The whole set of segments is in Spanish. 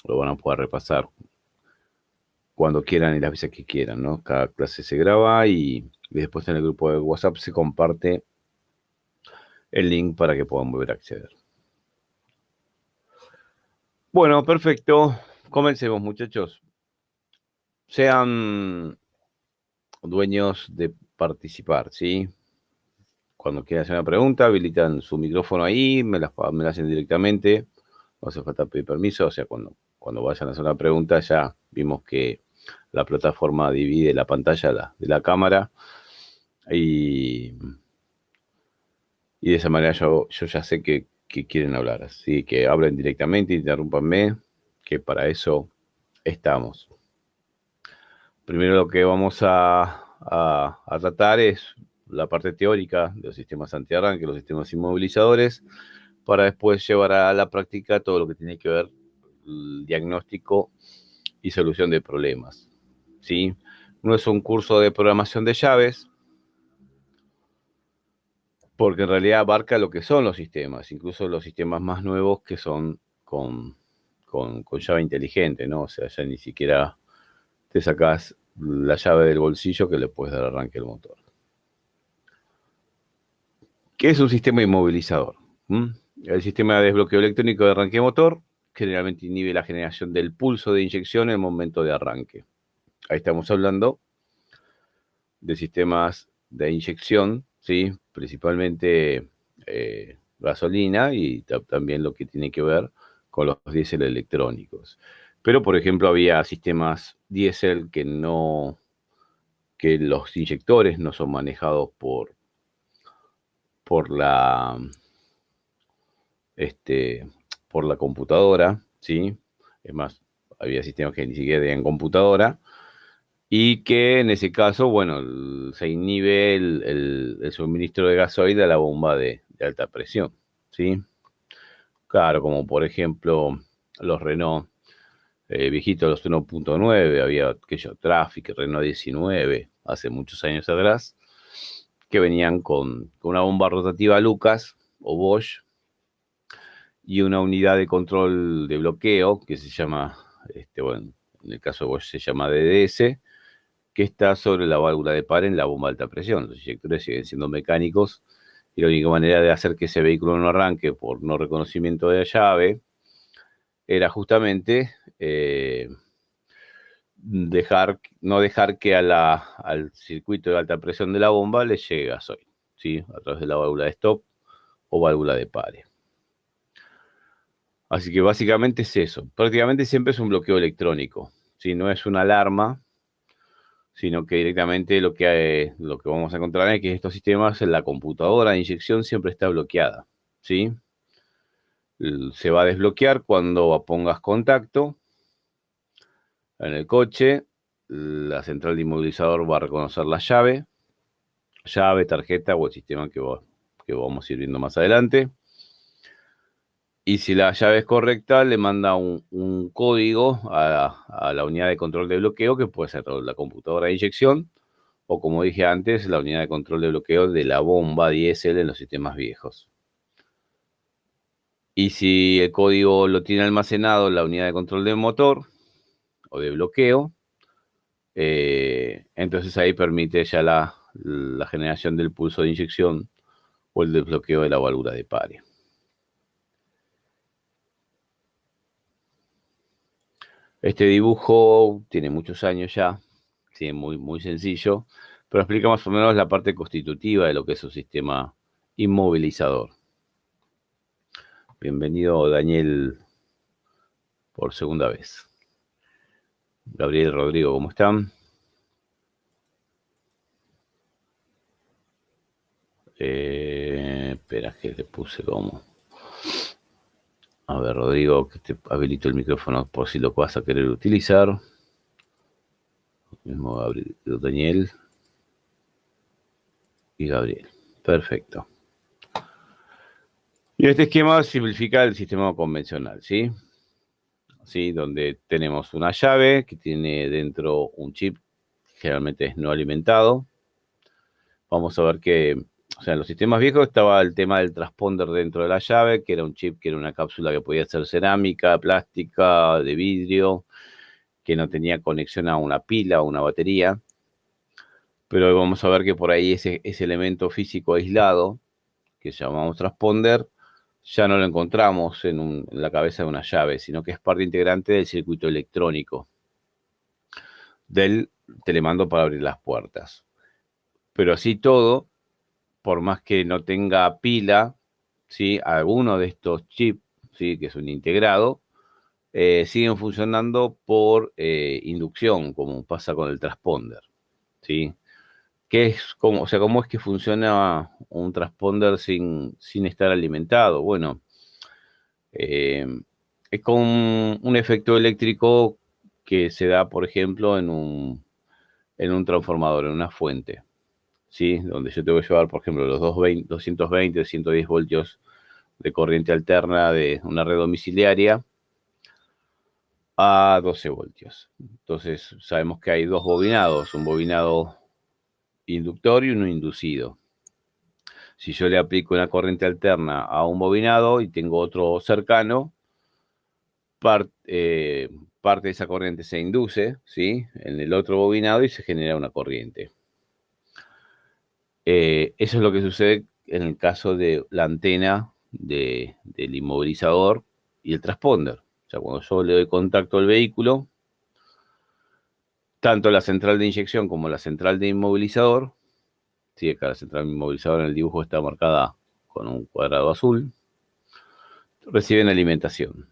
lo van a poder repasar cuando quieran y las veces que quieran, ¿no? Cada clase se graba y después en el grupo de WhatsApp se comparte el link para que puedan volver a acceder. Bueno, perfecto. Comencemos, muchachos. Sean dueños de participar, ¿sí? Cuando quieran hacer una pregunta, habilitan su micrófono ahí, me la hacen directamente, no hace falta pedir permiso, o sea, cuando vayan a hacer una pregunta ya vimos que la plataforma divide la pantalla de la cámara y, y de esa manera yo ya sé que quieren hablar, así que hablen directamente, interrúmpanme, que para eso estamos. Primero lo que vamos a tratar es la parte teórica de los sistemas antiarranque, los sistemas inmovilizadores, para después llevar a la práctica todo lo que tiene que ver el diagnóstico y solución de problemas. ¿Sí? No es un curso de programación de llaves, porque en realidad abarca lo que son los sistemas, incluso los sistemas más nuevos que son con llave inteligente, ¿no? O sea, ya ni siquiera te sacás la llave del bolsillo que le puedes dar arranque al motor. ¿Qué es un sistema inmovilizador? ¿Mm? El sistema de desbloqueo electrónico de arranque motor generalmente inhibe la generación del pulso de inyección en el momento de arranque. Ahí estamos hablando de sistemas de inyección, ¿sí? Principalmente gasolina y también lo que tiene que ver con los diésel electrónicos. Pero, por ejemplo, había sistemas diésel que los inyectores no son manejados por la, este, por la computadora, ¿sí? Es más, había sistemas que ni siquiera tenían computadora y que en ese caso, bueno, se inhibe el suministro de gasoil a la bomba de alta presión, ¿sí? Claro, como por ejemplo los Renault viejitos, los 1.9, había aquello Traffic, Renault 19, hace muchos años atrás, que venían con una bomba rotativa Lucas o Bosch y una unidad de control de bloqueo que se llama, bueno, en el caso de Bosch se llama DDS, que está sobre la válvula de par en la bomba de alta presión. Los inyectores siguen siendo mecánicos y la única manera de hacer que ese vehículo no arranque por no reconocimiento de la llave era justamente no dejar que al circuito de alta presión de la bomba le llegue gasoil, ¿sí? A través de la válvula de stop o válvula de pare. Así que básicamente es eso. Prácticamente siempre es un bloqueo electrónico. Si no es una alarma, sino que directamente lo que vamos a encontrar es que estos sistemas, en la computadora de inyección siempre está bloqueada, ¿sí? Se va a desbloquear cuando pongas contacto en el coche, la central de inmovilizador va a reconocer la llave, tarjeta o el sistema que vamos a ir viendo más adelante. Y si la llave es correcta, le manda un código a la unidad de control de bloqueo, que puede ser la computadora de inyección, o como dije antes, la unidad de control de bloqueo de la bomba diésel en los sistemas viejos. Y si el código lo tiene almacenado en la unidad de control del motor o de bloqueo, entonces ahí permite ya la generación del pulso de inyección o el desbloqueo de la válvula de pare. Este dibujo tiene muchos años ya, sí, muy sencillo, pero explica más o menos la parte constitutiva de lo que es un sistema inmovilizador. Bienvenido, Daniel, por segunda vez. Gabriel, Rodrigo, ¿cómo están? Espera que le puse como... A ver, Rodrigo, que te habilito el micrófono por si lo vas a querer utilizar. Mismo Gabriel, Daniel y Gabriel. Perfecto. Y este esquema simplifica el sistema convencional, ¿sí? ¿Sí? Donde tenemos una llave que tiene dentro un chip, generalmente es no alimentado. Vamos a ver que O sea, en los sistemas viejos estaba el tema del transponder dentro de la llave, que era un chip, que era una cápsula que podía ser cerámica, plástica, de vidrio, que no tenía conexión a una pila o una batería. Pero vamos a ver que por ahí ese elemento físico aislado, que llamamos transponder, ya no lo encontramos en la cabeza de una llave, sino que es parte integrante del circuito electrónico del telemando para abrir las puertas. Pero así todo, por más que no tenga pila, ¿sí? Alguno de estos chips, ¿sí? Que es un integrado, siguen funcionando por inducción, como pasa con el transponder, ¿sí? O sea, ¿cómo es que funciona un transponder sin estar alimentado? Bueno, eh, es con un efecto eléctrico que se da, por ejemplo, en un transformador, en una fuente, ¿sí? Donde yo tengo que llevar, por ejemplo, los 220, 110 voltios de corriente alterna de una red domiciliaria a 12 voltios. Entonces, sabemos que hay dos bobinados, un bobinado inductor y uno inducido. Si yo le aplico una corriente alterna a un bobinado y tengo otro cercano, parte de esa corriente se induce, ¿sí? En el otro bobinado y se genera una corriente. Eso es lo que sucede en el caso de la antena del inmovilizador y el transponder. O sea, cuando yo le doy contacto al vehículo, tanto la central de inyección como la central de inmovilizador, sí, acá la central de inmovilizador en el dibujo está marcada con un cuadrado azul, reciben alimentación.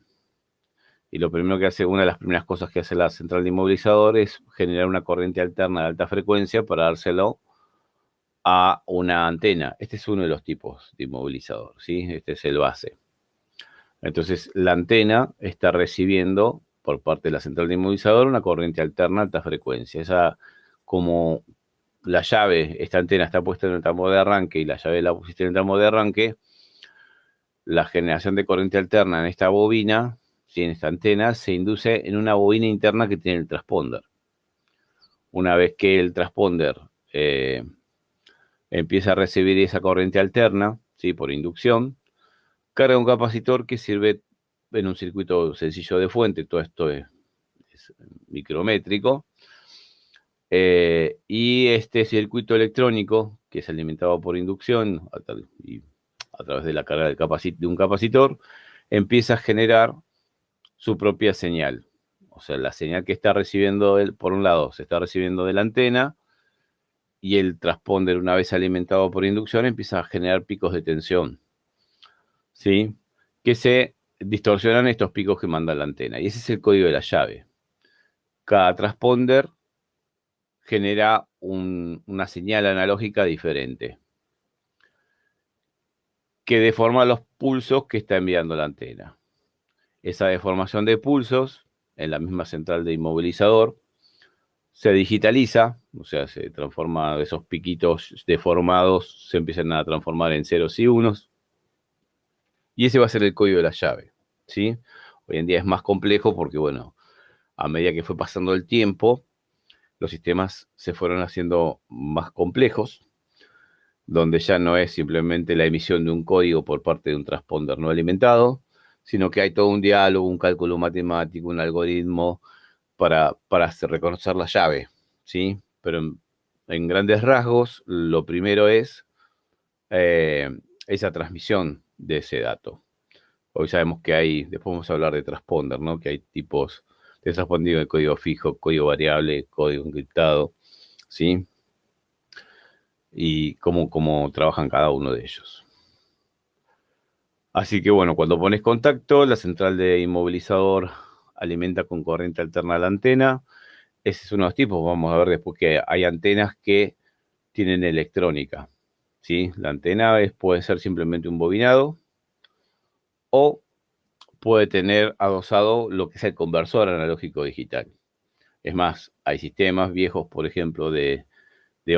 Y lo primero que hace, una de las primeras cosas que hace la central de inmovilizador es generar una corriente alterna de alta frecuencia para dárselo a una antena. Este es uno de los tipos de inmovilizador, ¿sí? Este es el base. Entonces, la antena está recibiendo por parte de la central de inmovilizador una corriente alterna a alta frecuencia. Esa, como la llave, esta antena está puesta en el tambor de arranque y la llave la pusiste en el tambor de arranque, la generación de corriente alterna en esta bobina, ¿sí? En esta antena, se induce en una bobina interna que tiene el transponder. Una vez que el transponder empieza a recibir esa corriente alterna, ¿sí? Por inducción, carga un capacitor que sirve en un circuito sencillo de fuente, todo esto es micrométrico, y este circuito electrónico, que es alimentado por inducción y a través de la carga de un capacitor, empieza a generar su propia señal. O sea, la señal que está recibiendo él, por un lado, se está recibiendo de la antena, y el transponder, una vez alimentado por inducción, empieza a generar picos de tensión, ¿sí? Que se distorsionan estos picos que manda la antena. Y ese es el código de la llave. Cada transponder genera una señal analógica diferente, que deforma los pulsos que está enviando la antena. Esa deformación de pulsos, en la misma central de inmovilizador, se digitaliza, o sea, se transforma, esos piquitos deformados se empiezan a transformar en ceros y unos, y ese va a ser el código de la llave, ¿sí? Hoy en día es más complejo porque, bueno, a medida que fue pasando el tiempo, los sistemas se fueron haciendo más complejos, donde ya no es simplemente la emisión de un código por parte de un transponder no alimentado, sino que hay todo un diálogo, un cálculo matemático, un algoritmo para reconocer la llave, ¿sí? Pero en grandes rasgos, lo primero es eh, esa transmisión de ese dato. Hoy sabemos que después vamos a hablar de transponder, ¿no? Que hay tipos de transponder de código fijo, código variable, código encriptado, ¿sí? Y cómo trabajan cada uno de ellos. Así que bueno, cuando pones contacto, la central de inmovilizador alimenta con corriente alterna a la antena. Ese es uno de los tipos. Vamos a ver después que hay antenas que tienen electrónica, ¿sí? La antena puede ser simplemente un bobinado o puede tener adosado lo que es el conversor analógico digital. Es más, hay sistemas viejos, por ejemplo, de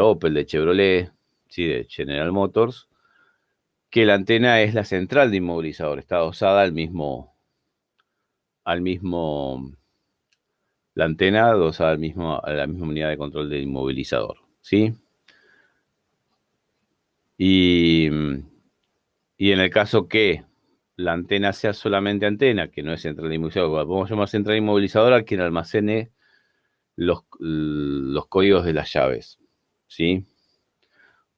Opel, de Chevrolet, ¿sí? De General Motors, que la antena es la central de inmovilizador, está adosada la antena adosada a la misma unidad de control del inmovilizador, ¿sí? Y, y en el caso que la antena sea solamente antena, que no es central inmovilizador, podemos llamar central inmovilizadora quien almacene los códigos de las llaves, ¿sí?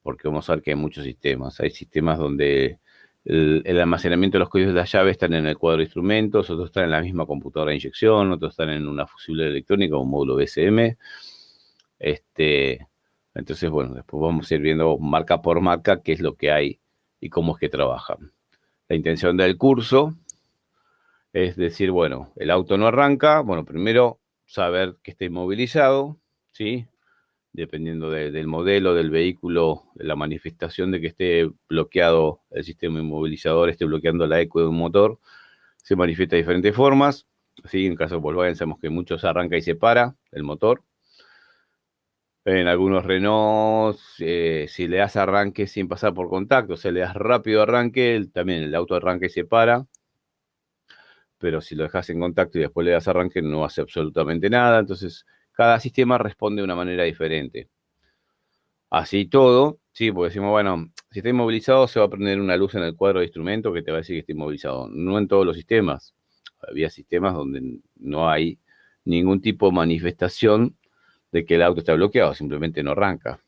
Porque vamos a ver que hay muchos sistemas. Hay sistemas donde el almacenamiento de los códigos de las llaves están en el cuadro de instrumentos, otros están en la misma computadora de inyección, otros están en una fusible electrónica, un módulo BSM. Entonces, bueno, después vamos a ir viendo marca por marca qué es lo que hay y cómo es que trabajan. La intención del curso es decir, bueno, el auto no arranca, bueno, primero saber que está inmovilizado, ¿sí? Dependiendo del modelo del vehículo, de la manifestación de que esté bloqueado el sistema inmovilizador, esté bloqueando la ECU de un motor, se manifiesta de diferentes formas. ¿Sí? En caso de Volkswagen sabemos que muchos arranca y se para el motor. En algunos Renault, si le das arranque sin pasar por contacto, o sea, le das rápido arranque, también el auto arranca y se para. Pero si lo dejas en contacto y después le das arranque, no hace absolutamente nada. Entonces, cada sistema responde de una manera diferente. Así todo, sí, porque decimos, bueno, si está inmovilizado se va a prender una luz en el cuadro de instrumento que te va a decir que está inmovilizado. No en todos los sistemas. Había sistemas donde no hay ningún tipo de manifestación de que el auto está bloqueado, simplemente no arranca.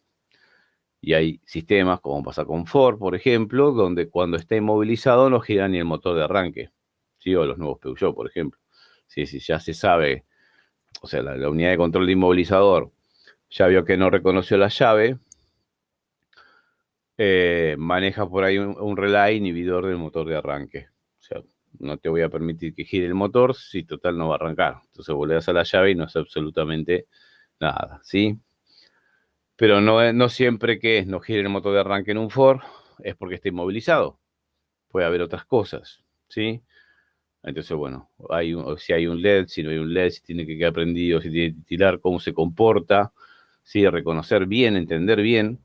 Y hay sistemas, como pasa con Ford, por ejemplo, donde cuando está inmovilizado no gira ni el motor de arranque. ¿Sí? O los nuevos Peugeot, por ejemplo. Si ya se sabe, o sea, la unidad de control de inmovilizador ya vio que no reconoció la llave, maneja por ahí un relay inhibidor del motor de arranque. O sea, no te voy a permitir que gire el motor si total no va a arrancar. Entonces vos le das a la llave y no hace absolutamente nada, ¿sí? Pero no siempre que no gire el motor de arranque en un Ford es porque está inmovilizado. Puede haber otras cosas, ¿sí? Entonces, bueno, si hay un LED, si no hay un LED, si tiene que quedar prendido, si tiene que titilar, cómo se comporta, ¿sí? Reconocer bien, entender bien.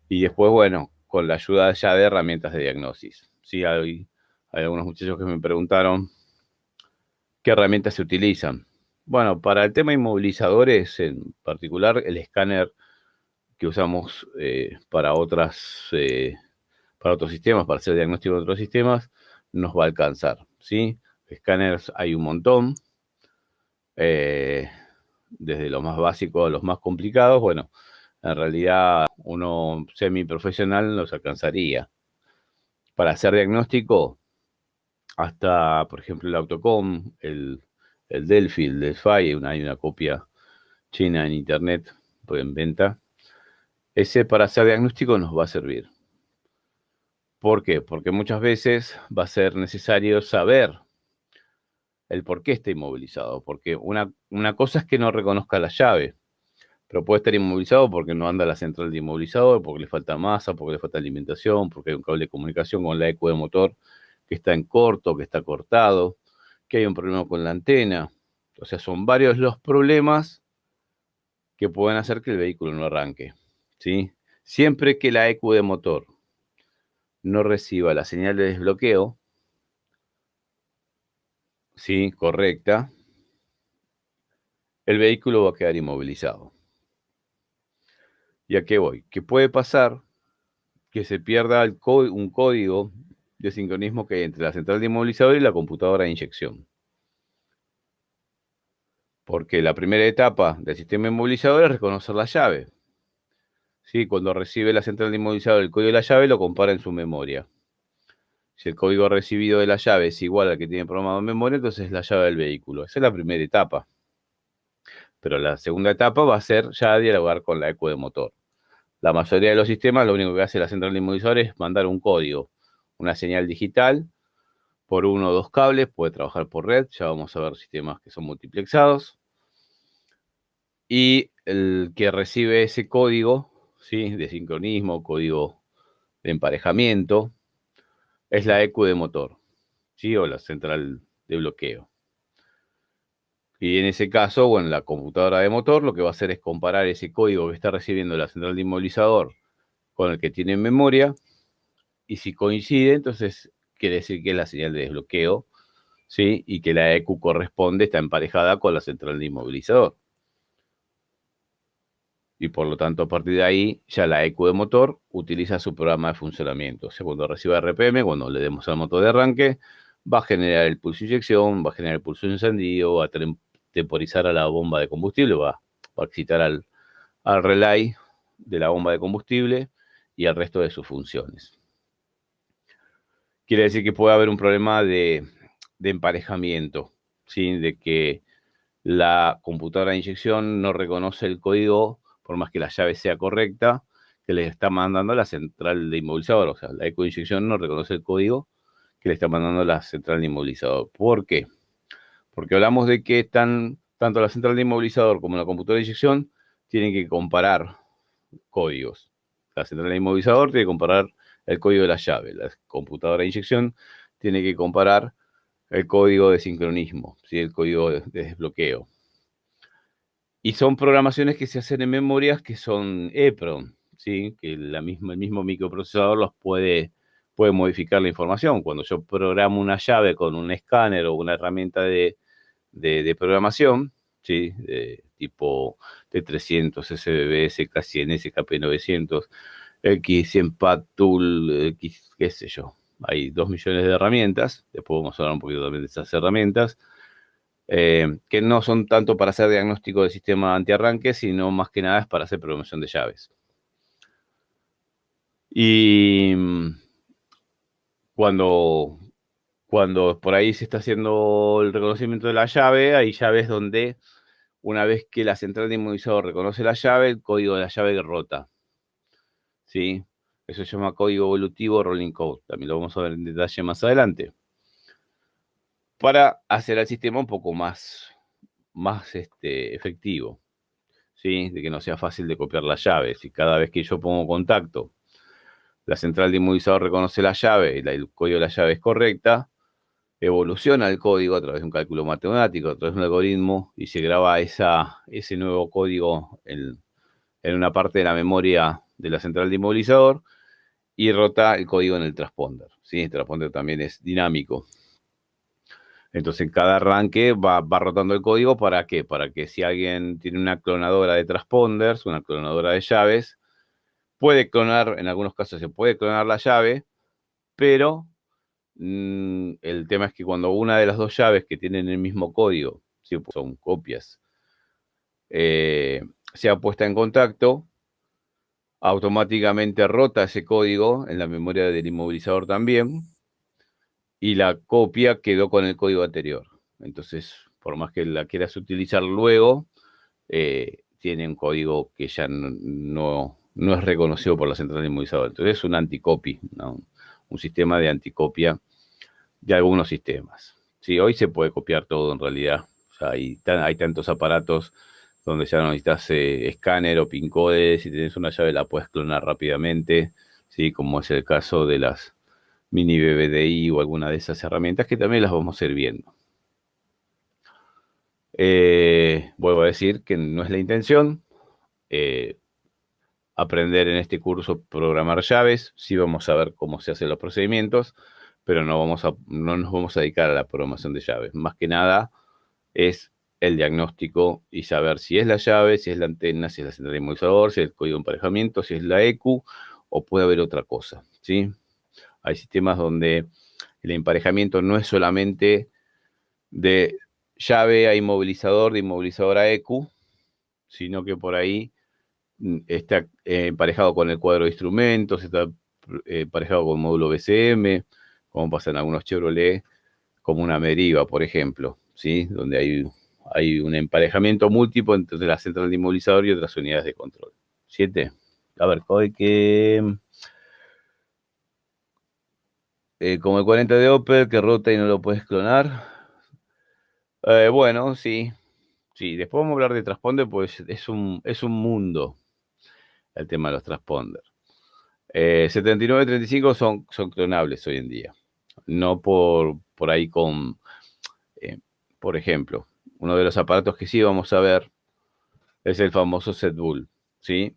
Y después, bueno, con la ayuda ya de herramientas de diagnosis. Sí, hay algunos muchachos que me preguntaron qué herramientas se utilizan. Bueno, para el tema inmovilizadores, en particular, el escáner que usamos para otros sistemas, para hacer diagnóstico de otros sistemas, nos va a alcanzar, ¿sí? Escáneres hay un montón, desde los más básicos a los más complicados. Bueno, en realidad uno semiprofesional nos alcanzaría. Para hacer diagnóstico, hasta, por ejemplo, el Autocom, el Delphi, el Delphi, hay una copia china en internet, pues en venta. Ese para hacer diagnóstico nos va a servir. ¿Por qué? Porque muchas veces va a ser necesario saber el por qué está inmovilizado. Porque una cosa es que no reconozca la llave, pero puede estar inmovilizado porque no anda la central de inmovilizador, porque le falta masa, porque le falta alimentación, porque hay un cable de comunicación con la ECU de motor que está en corto, que está cortado, que hay un problema con la antena. O sea, son varios los problemas que pueden hacer que el vehículo no arranque, ¿sí? Siempre que la ECU de motor no reciba la señal de desbloqueo, ¿sí? Correcta, el vehículo va a quedar inmovilizado. ¿Y a qué voy? Que puede pasar que se pierda un código de sincronismo que hay entre la central de inmovilizador y la computadora de inyección. Porque la primera etapa del sistema inmovilizador es reconocer la llave. ¿Sí? Cuando recibe la central de inmovilizador el código de la llave, lo compara en su memoria. Si el código recibido de la llave es igual al que tiene programado en memoria, entonces es la llave del vehículo. Esa es la primera etapa. Pero la segunda etapa va a ser ya dialogar con la ECU de motor. La mayoría de los sistemas, lo único que hace la central de inmovilizador es mandar un código, una señal digital, por uno o dos cables, puede trabajar por red, ya vamos a ver sistemas que son multiplexados. Y el que recibe ese código, ¿sí? De sincronismo, código de emparejamiento, es la ECU de motor, ¿sí? O la central de bloqueo. Y en ese caso, bueno, la computadora de motor lo que va a hacer es comparar ese código que está recibiendo la central de inmovilizador con el que tiene en memoria, y si coincide, entonces quiere decir que es la señal de desbloqueo, ¿sí? Y que la ECU corresponde, está emparejada con la central de inmovilizador. Y por lo tanto, a partir de ahí, ya la EQ de motor utiliza su programa de funcionamiento. O sea, cuando reciba RPM, cuando le demos al motor de arranque, va a generar el pulso de inyección, va a generar el pulso de encendido, va a temporizar a la bomba de combustible, va a excitar al relay de la bomba de combustible y al resto de sus funciones. Quiere decir que puede haber un problema de emparejamiento, ¿sí? De que la computadora de inyección no reconoce el código, por más que la llave sea correcta, que le está mandando a la central de inmovilizador. O sea, la eco de inyección no reconoce el código que le está mandando la central de inmovilizador. ¿Por qué? Porque hablamos de que tanto la central de inmovilizador como la computadora de inyección tienen que comparar códigos. La central de inmovilizador tiene que comparar el código de la llave. La computadora de inyección tiene que comparar el código de sincronismo, ¿sí? El código de desbloqueo. Y son programaciones que se hacen en memorias que son EEPROM, ¿sí? Que el mismo microprocesador puede modificar la información. Cuando yo programo una llave con un escáner o una herramienta de programación, ¿sí? Tipo T300, SBB, SK100, SKP900, X100 Pad Tool, X, qué sé yo. Hay 2 millones de herramientas. Después vamos a hablar un poquito también de esas herramientas. Que no son tanto para hacer diagnóstico del sistema antiarranque, sino más que nada es para hacer programación de llaves. Y cuando por ahí se está haciendo el reconocimiento de la llave, hay llaves donde una vez que la central de inmunizador reconoce la llave, el código de la llave rota, ¿sí? Eso se llama código evolutivo rolling code. También lo vamos a ver en detalle más adelante. Para hacer el sistema un poco más efectivo, ¿sí? De que no sea fácil de copiar las llaves. Y cada vez que yo pongo contacto, la central de inmunizador reconoce la llave y el código de la llave es correcta, evoluciona el código a través de un cálculo matemático, a través de un algoritmo, y se graba ese nuevo código en una parte de la memoria de la central de inmovilizador y rota el código en el transponder, ¿sí? El transponder también es dinámico. Entonces, en cada arranque va rotando el código. ¿Para qué? Para que si alguien tiene una clonadora de transponders, una clonadora de llaves, puede clonar, en algunos casos se puede clonar la llave, pero el tema es que cuando una de las dos llaves que tienen el mismo código, ¿sí? Son copias, sea puesta en contacto, automáticamente rota ese código en la memoria del inmovilizador también, y la copia quedó con el código anterior. Entonces, por más que la quieras utilizar luego, tiene un código que ya no es reconocido por la central de inmovilizador. Entonces es un anticopy, ¿no? Un sistema de anticopia de algunos sistemas. Sí, hoy se puede copiar todo en realidad. O sea, hay tantos aparatos donde ya no necesitas escáner o pin code. Si tienes una llave la puedes clonar rápidamente, ¿sí? Como es el caso de las mini BBDI o alguna de esas herramientas que también las vamos a ir viendo. Vuelvo a decir que no es la intención aprender en este curso programar llaves. Sí vamos a ver cómo se hacen los procedimientos, pero no nos vamos a dedicar a la programación de llaves. Más que nada es el diagnóstico y saber si es la llave, si es la antena, si es la central de inmovilizador, si es el código de emparejamiento, si es la EQ o puede haber otra cosa, ¿sí? Hay sistemas donde el emparejamiento no es solamente de llave a inmovilizador, de inmovilizador a EQ, sino que por ahí está emparejado con el cuadro de instrumentos, está emparejado con el módulo BCM, como pasa en algunos Chevrolet, como una Meriva, por ejemplo, ¿sí? Donde hay un emparejamiento múltiplo entre la central de inmovilizador y otras unidades de control. 7. A ver, como el 40 de Opel, que rota y no lo puedes clonar. Bueno, sí. Sí, después vamos a hablar de transponder, pues es un mundo el tema de los transponders. 79 y 35 son clonables hoy en día. No por ahí con, por ejemplo, uno de los aparatos que sí vamos a ver es el famoso ZBull, ¿sí?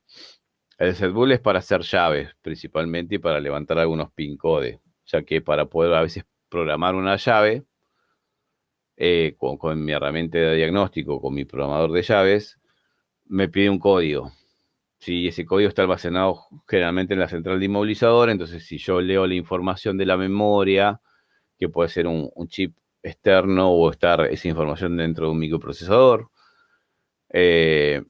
El ZBull es para hacer llaves, principalmente, y para levantar algunos pin codes, ya que para poder a veces programar una llave, con mi herramienta de diagnóstico, con mi programador de llaves, me pide un código, Si ese código está almacenado generalmente en la central de inmovilizador, entonces si yo leo la información de la memoria, que puede ser un chip externo o estar esa información dentro de un microprocesador, eh,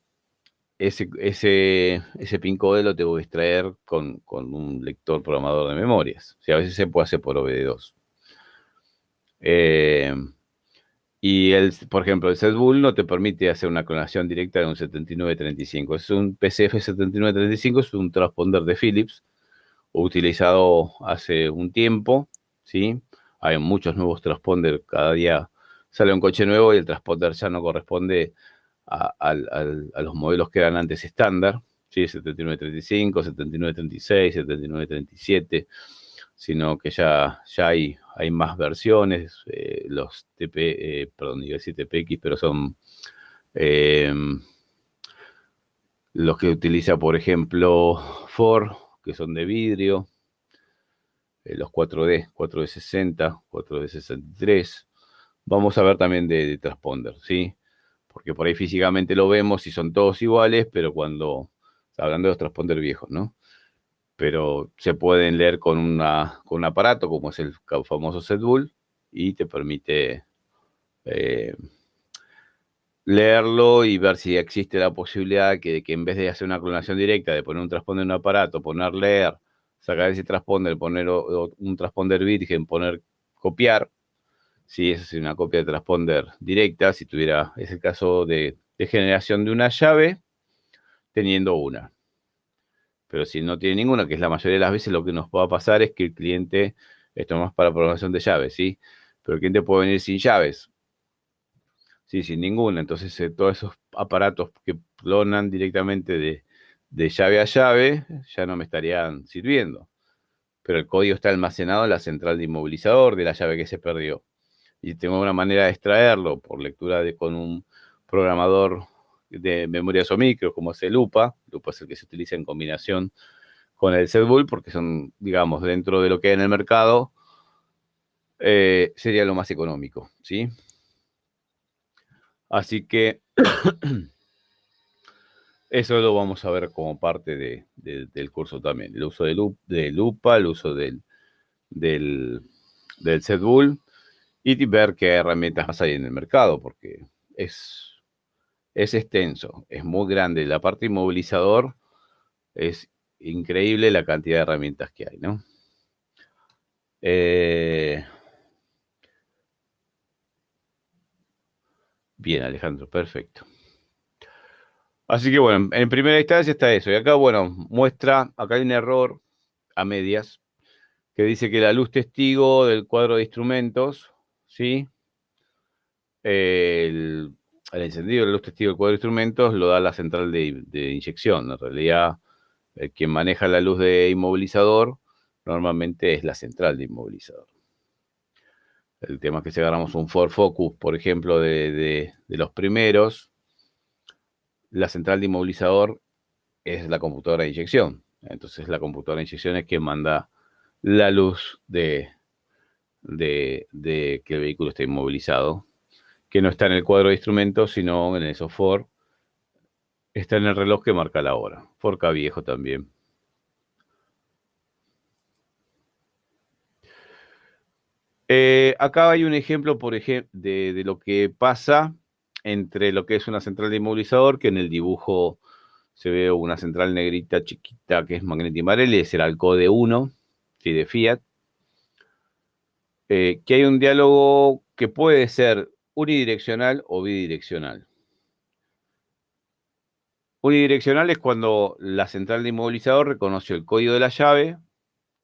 ese pin code lo tengo que extraer con un lector programador de memorias. O sea, a veces se puede hacer por OBD2. Y por ejemplo, el setbull no te permite hacer una clonación directa de un 7935. Es un PCF 7935, es un transponder de Philips, utilizado hace un tiempo, ¿sí? Hay muchos nuevos transponders, cada día sale un coche nuevo y el transponder ya no corresponde a los modelos que eran antes estándar, ¿sí? 7935, 7936, 7937, sino que ya hay más versiones, los perdón, iba a decir TPX, pero son eh, los que utiliza, por ejemplo, Ford, que son de vidrio, los 4D, 4D60, 4D63. Vamos a ver también de transponder, ¿sí? Porque por ahí físicamente lo vemos y son todos iguales, pero cuando, hablando de los transponders viejos, ¿no? Pero se pueden leer con un aparato como es el famoso setbull y te permite leerlo y ver si existe la posibilidad que en vez de hacer una clonación directa, de poner un transponder en un aparato, poner leer, sacar ese transponder, poner un transponder virgen, poner copiar, si es una copia de transponder directa, si tuviera ese caso de generación de una llave, teniendo una. Pero si no tiene ninguna, que es la mayoría de las veces, lo que nos va a pasar es que el cliente, esto es más para programación de llaves, ¿sí? Pero el cliente puede venir sin llaves, sí, sin ninguna. Entonces, todos esos aparatos que clonan directamente de llave a llave, ya no me estarían sirviendo. Pero el código está almacenado en la central de inmovilizador de la llave que se perdió. Y tengo una manera de extraerlo por lectura con un programador de memorias o micros, como es el LUPA. LUPA es el que se utiliza en combinación con el setbull, porque son, digamos, dentro de lo que hay en el mercado, sería lo más económico, ¿sí? Así que eso lo vamos a ver como parte del curso también. El uso de lupa, el uso del setbull y ver qué herramientas más hay en el mercado, porque es extenso, es muy grande. La parte inmovilizador es increíble la cantidad de herramientas que hay, ¿no? Bien, Alejandro, perfecto. Así que bueno, en primera instancia está eso. Y acá, bueno, muestra, acá hay un error a medias, que dice que la luz testigo del cuadro de instrumentos, ¿sí? El, el encendido de la luz testigo del cuadro de instrumentos lo da la central de inyección. En realidad, quien maneja la luz de inmovilizador normalmente es la central de inmovilizador. El tema es que si agarramos un Ford Focus, por ejemplo, de los primeros, la central de inmovilizador es la computadora de inyección. Entonces la computadora de inyección es que manda la luz de que el vehículo esté inmovilizado, que no está en el cuadro de instrumentos, sino en esos Ford. Está en el reloj que marca la hora. Ford Ka viejo también. Acá hay un ejemplo, por ejemplo, de lo que pasa entre lo que es una central de inmovilizador, que en el dibujo se ve una central negrita chiquita que es Magneti Marelli, es el Alcode 1, ¿sí? De Fiat. Que hay un diálogo que puede ser unidireccional o bidireccional. Unidireccional es cuando la central de inmovilizador reconoció el código de la llave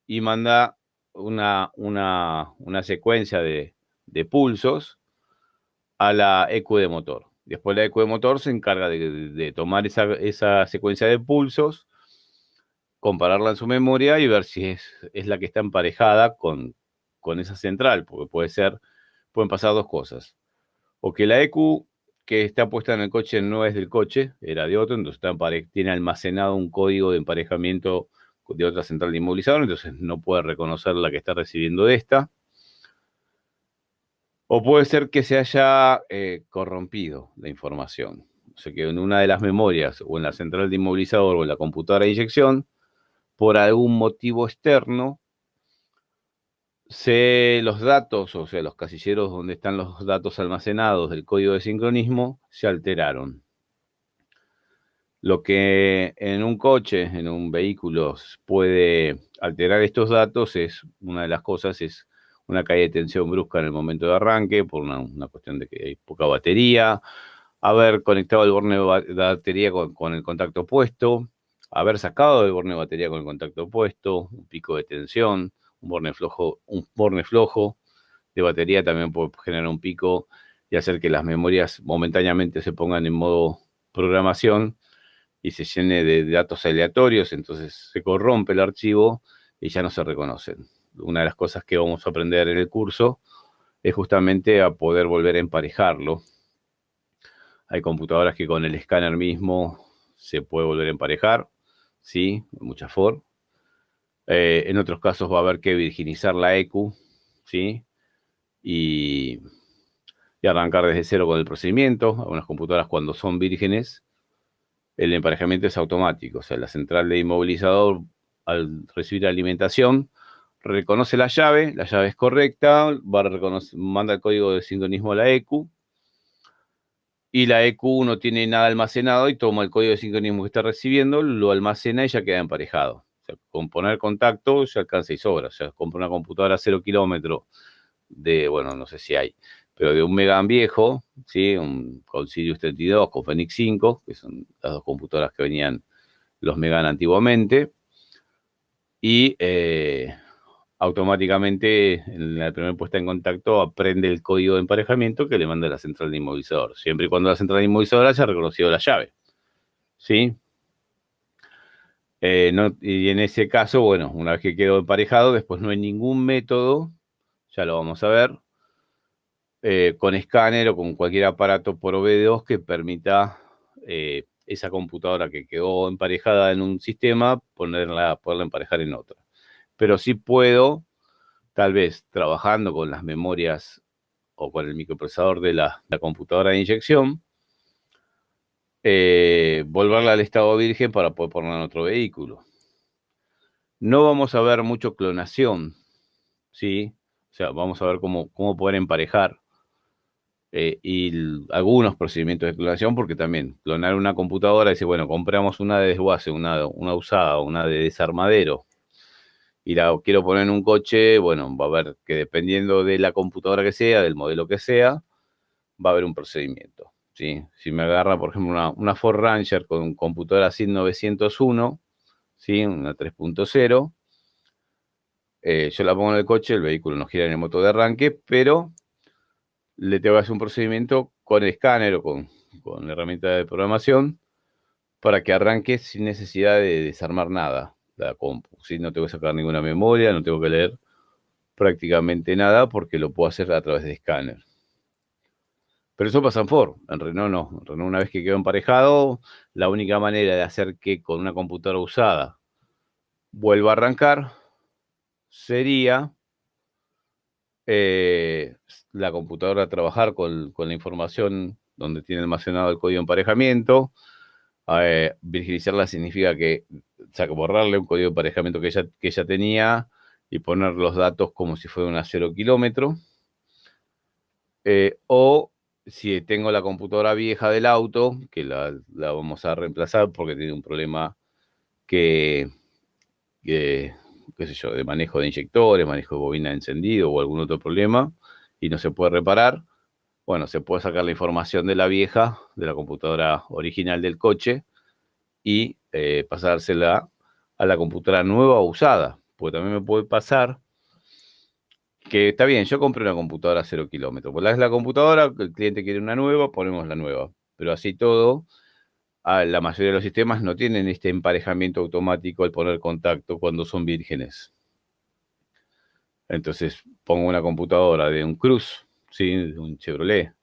y manda una secuencia de pulsos a la EQ de motor. Después la EQ de motor se encarga de tomar esa secuencia de pulsos, compararla en su memoria y ver si es la que está emparejada con esa central, porque pueden pasar dos cosas. O que la EQ que está puesta en el coche no es del coche, era de otro, entonces tiene almacenado un código de emparejamiento de otra central de inmovilizador, entonces no puede reconocer la que está recibiendo de esta. O puede ser que se haya corrompido la información. O sea que en una de las memorias, o en la central de inmovilizador, o en la computadora de inyección, por algún motivo externo, los datos, o sea, los casilleros donde están los datos almacenados del código de sincronismo, se alteraron. Lo que en un coche, en un vehículo, puede alterar estos datos una de las cosas es una caída de tensión brusca en el momento de arranque, por una cuestión de que hay poca batería, haber conectado el borne de batería con el contacto opuesto, haber sacado el borne de batería con el contacto opuesto, un pico de tensión, un borne flojo de batería también puede generar un pico y hacer que las memorias momentáneamente se pongan en modo programación y se llene de datos aleatorios, entonces se corrompe el archivo y ya no se reconocen. Una de las cosas que vamos a aprender en el curso es justamente a poder volver a emparejarlo. Hay computadoras que con el escáner mismo se puede volver a emparejar, sí, muchas formas. En otros casos va a haber que virginizar la EQ, ¿sí? Y arrancar desde cero con el procedimiento. Algunas computadoras cuando son vírgenes, el emparejamiento es automático. O sea, la central de inmovilizador, al recibir alimentación, reconoce la llave es correcta, manda el código de sincronismo a la EQ, y la EQ no tiene nada almacenado y toma el código de sincronismo que está recibiendo, lo almacena y ya queda emparejado. O sea, con poner contacto ya alcanza y sobra. O sea, compra una computadora a 0 kilómetros bueno, no sé si hay, pero de un Megan viejo, ¿sí? Con Sirius 32, con Phoenix 5, que son las dos computadoras que venían los Megan antiguamente, y automáticamente en la primera puesta en contacto aprende el código de emparejamiento que le manda la central de inmovilizador, siempre y cuando la central de inmovilizador haya reconocido la llave, ¿sí? Y en ese caso, bueno, una vez que quedó emparejado, después no hay ningún método, ya lo vamos a ver, con escáner o con cualquier aparato por OB2 que permita esa computadora que quedó emparejada en un sistema, poderla emparejar en otra. Pero sí puedo, tal vez trabajando con las memorias o con el microprocesador de la computadora de inyección, volverla al estado virgen para poder ponerla en otro vehículo. No vamos a ver mucho clonación, ¿sí? O sea, vamos a ver cómo poder emparejar algunos procedimientos de clonación, porque también clonar una computadora, dice, bueno, compramos una de desguace, una usada, una de desarmadero, y la quiero poner en un coche, bueno, va a haber que dependiendo de la computadora que sea, del modelo que sea, va a haber un procedimiento, ¿sí? Si me agarra, por ejemplo, una Ford Ranger con computadora SID 901, ¿sí? Una 3.0, yo la pongo en el coche, el vehículo no gira en el motor de arranque, pero le tengo que hacer un procedimiento con el escáner o con la herramienta de programación para que arranque sin necesidad de desarmar nada la compu. ¿Sí? No tengo que sacar ninguna memoria, no tengo que leer prácticamente nada porque lo puedo hacer a través de escáner. Pero eso pasa en Ford, en Renault no. En Renault, una vez que quedó emparejado, la única manera de hacer que con una computadora usada vuelva a arrancar sería la computadora trabajar con la información donde tiene almacenado el código de emparejamiento. Virginizarla significa que, o sea, borrarle un código de emparejamiento que ella tenía y poner los datos como si fuera una 0 kilómetro. O si tengo la computadora vieja del auto, que la vamos a reemplazar porque tiene un problema que qué sé yo, de manejo de inyectores, manejo de bobina de encendido o algún otro problema, y no se puede reparar. Bueno, se puede sacar la información de la vieja, de la computadora original del coche, y pasársela a la computadora nueva o usada. Porque también me puede pasar que está bien, yo compré una computadora a 0 kilómetros. Pues la computadora, el cliente quiere una nueva, ponemos la nueva. Pero así todo, la mayoría de los sistemas no tienen este emparejamiento automático al poner contacto cuando son vírgenes. Entonces pongo una computadora de un Cruze, ¿sí? De un Chevrolet,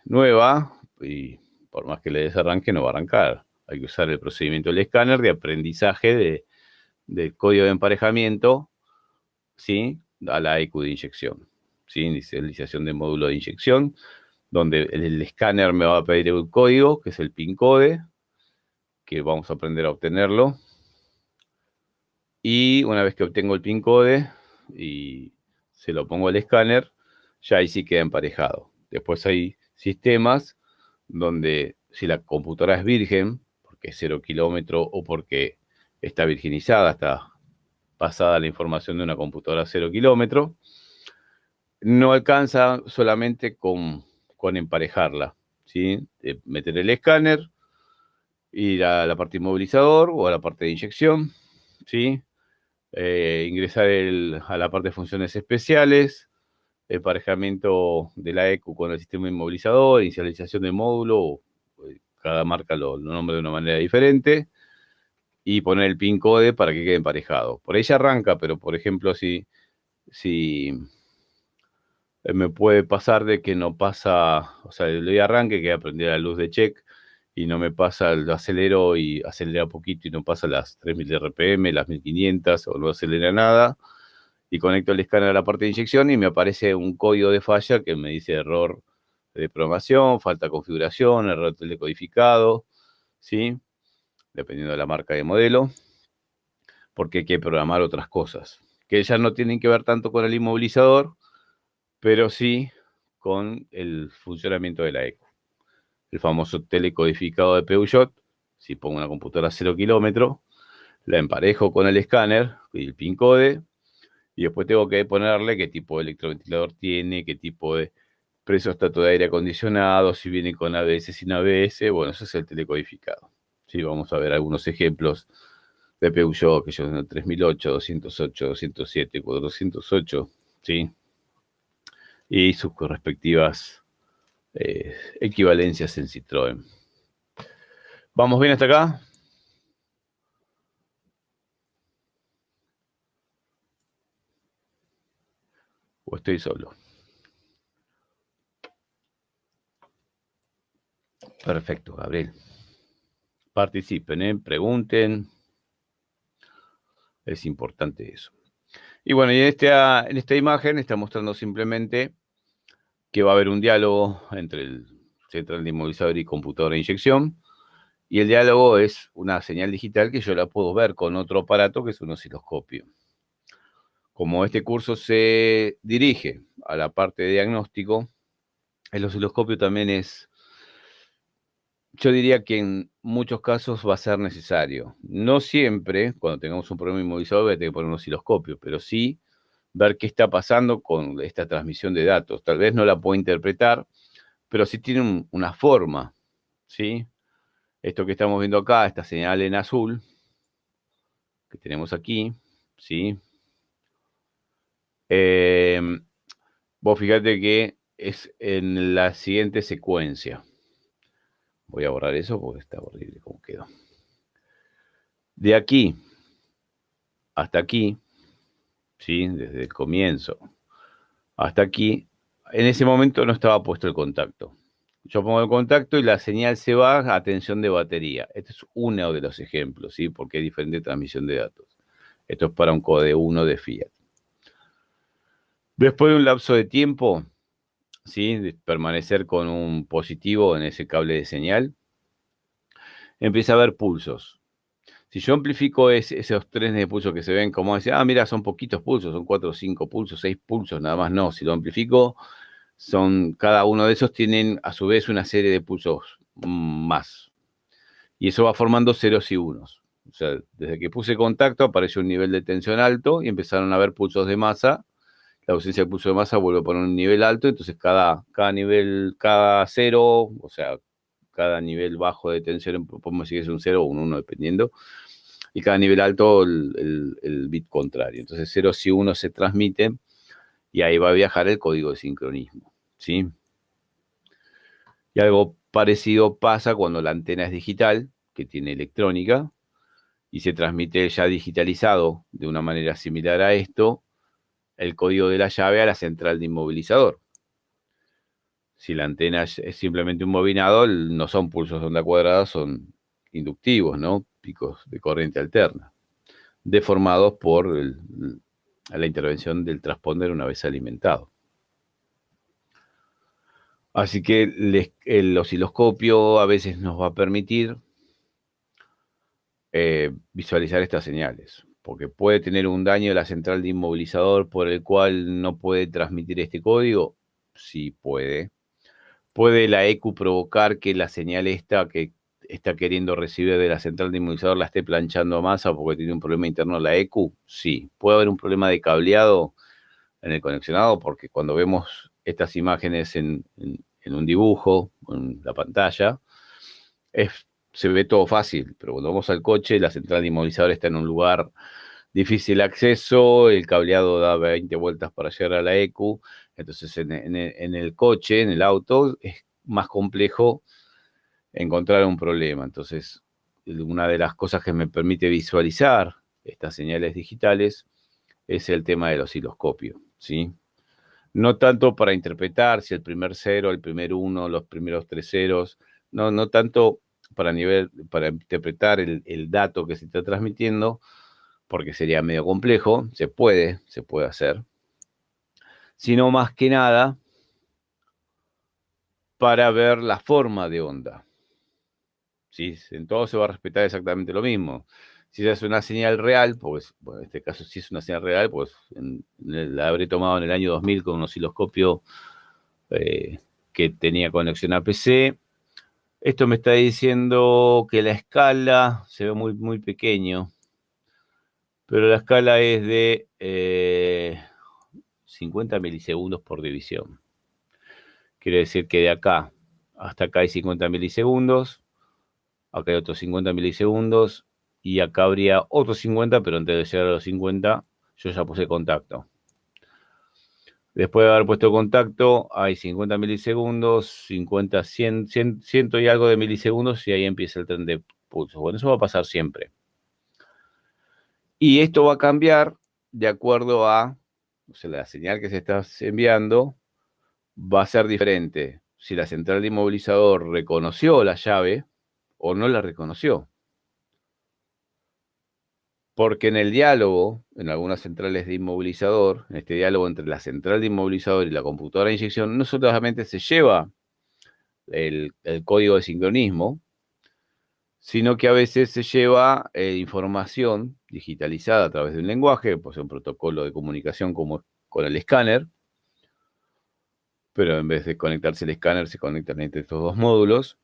nueva, y por más que le desarranque no va a arrancar. Hay que usar el procedimiento del escáner de aprendizaje del código de emparejamiento, ¿sí? A la EQ de inyección, ¿sí? Inicialización de módulo de inyección. donde el escáner me va a pedir un código, que es el PIN code, que vamos a aprender a obtenerlo. Y una vez que obtengo el PIN code y se lo pongo al escáner, ya ahí sí queda emparejado. Después hay sistemas donde si la computadora es virgen, porque es 0 kilómetro o porque está virginizada, está pasada la información de una computadora a 0 kilómetro, no alcanza solamente con emparejarla, ¿sí? Meter el escáner, ir a la parte inmovilizador o a la parte de inyección, ¿sí? Ingresar a la parte de funciones especiales, emparejamiento de la ECU con el sistema inmovilizador, inicialización de módulo, cada marca lo nombra de una manera diferente, y poner el PIN code para que quede emparejado. Por ahí ya arranca, pero por ejemplo, si me puede pasar de que no pasa, o sea, le doy arranque, que aprender la luz de check, y no me pasa, lo acelero y acelera poquito y no pasa las 3000 RPM, las 1500, o no acelera nada, y conecto el escáner a la parte de inyección y me aparece un código de falla que me dice error de programación, falta configuración, error telecodificado, ¿sí? Dependiendo de la marca de modelo, porque hay que programar otras cosas, que ya no tienen que ver tanto con el inmovilizador, pero sí con el funcionamiento de la ECU. El famoso telecodificado de Peugeot, si pongo una computadora a 0 kilómetro, la emparejo con el escáner y el PIN code, y después tengo que ponerle qué tipo de electroventilador tiene, qué tipo de presostato de aire acondicionado, si viene con ABS, sin ABS, bueno, eso es el telecodificado. Sí, vamos a ver algunos ejemplos de Peugeot, que son el 3008, 208, 207, 408, ¿sí? Y sus respectivas equivalencias en Citroën. ¿Vamos bien hasta acá? ¿O estoy solo? Perfecto, Gabriel. Participen, pregunten. Es importante eso. Y bueno, y en esta imagen está mostrando simplemente que va a haber un diálogo entre el central de inmovilizador y computadora de inyección. Y el diálogo es una señal digital que yo la puedo ver con otro aparato que es un osciloscopio. Como este curso se dirige a la parte de diagnóstico, el osciloscopio también es, yo diría que en muchos casos va a ser necesario. No siempre, cuando tengamos un problema inmovilizador, voy a tener que poner un osciloscopio, pero sí ver qué está pasando con esta transmisión de datos. Tal vez no la puedo interpretar, pero sí tiene una forma, ¿sí? Esto que estamos viendo acá, esta señal en azul, que tenemos aquí, ¿sí? Vos fíjate que es en la siguiente secuencia. Voy a borrar eso porque está horrible como quedó. De aquí hasta aquí, ¿sí? Desde el comienzo hasta aquí, en ese momento no estaba puesto el contacto. Yo pongo el contacto y la señal se va a tensión de batería. Este es uno de los ejemplos, ¿sí? Porque hay diferente transmisión de datos. Esto es para un code 1 de Fiat. Después de un lapso de tiempo, ¿sí? De permanecer con un positivo en ese cable de señal, empieza a haber pulsos. Si yo amplifico esos trenes de pulsos que se ven como decir, mira, son poquitos pulsos, son 4 o 5 pulsos, 6 pulsos, nada más no. Si lo amplifico, cada uno de esos tienen a su vez una serie de pulsos más. Y eso va formando ceros y unos. O sea, desde que puse contacto apareció un nivel de tensión alto y empezaron a haber pulsos de masa. La ausencia de pulso de masa vuelve a poner un nivel alto, entonces cada nivel, cada cero, o sea, cada nivel bajo de tensión, podemos decir que es un 0 o un 1, dependiendo, y cada nivel alto el bit contrario. Entonces ceros y unos se transmiten y ahí va a viajar el código de sincronismo, ¿sí? Y algo parecido pasa cuando la antena es digital, que tiene electrónica, y se transmite ya digitalizado de una manera similar a esto, el código de la llave a la central de inmovilizador. Si la antena es simplemente un bobinado, no son pulsos de onda cuadrada, son inductivos, ¿no? Picos de corriente alterna, deformados por la intervención del transponder una vez alimentado. Así que el osciloscopio a veces nos va a permitir visualizar estas señales, porque puede tener un daño la central de inmovilizador por el cual no puede transmitir este código. Sí puede. ¿Puede la EQ provocar que la señal esta que está queriendo recibir de la central de inmovilizador la esté planchando a masa porque tiene un problema interno la EQ? Sí. ¿Puede haber un problema de cableado en el conexionado? Porque cuando vemos estas imágenes en un dibujo, en la pantalla, se ve todo fácil, pero cuando vamos al coche, la central de inmovilizador está en un lugar difícil de acceso, el cableado da 20 vueltas para llegar a la EQ, entonces en el coche, en el auto, es más complejo encontrar un problema. Entonces, una de las cosas que me permite visualizar estas señales digitales es el tema del osciloscopio, ¿sí? No tanto para interpretar si el primer cero, el primer uno, los primeros tres ceros, no tanto para interpretar el dato que se está transmitiendo, porque sería medio complejo, se puede hacer, sino más que nada para ver la forma de onda. ¿Sí? En todo se va a respetar exactamente lo mismo. Si es una señal real, pues bueno, en este caso si es una señal real, pues la habré tomado en el año 2000 con un osciloscopio que tenía conexión a PC. Esto me está diciendo que la escala se ve muy, muy pequeño, pero la escala es de 50 milisegundos por división. Quiere decir que de acá hasta acá hay 50 milisegundos, acá hay otros 50 milisegundos, y acá habría otros 50, pero antes de llegar a los 50, yo ya puse contacto. Después de haber puesto contacto, hay 50 milisegundos, 50, 100 y algo de milisegundos, y ahí empieza el tren de pulso. Bueno, eso va a pasar siempre. Y esto va a cambiar de acuerdo a, o sea, la señal que se está enviando va a ser diferente si la central de inmovilizador reconoció la llave o no la reconoció. Porque en el diálogo, en algunas centrales de inmovilizador, en este diálogo entre la central de inmovilizador y la computadora de inyección, no solamente se lleva el código de sincronismo, sino que a veces se lleva información digitalizada a través de un lenguaje, pues un protocolo de comunicación como con el escáner, pero en vez de conectarse el escáner, se conectan entre estos dos módulos,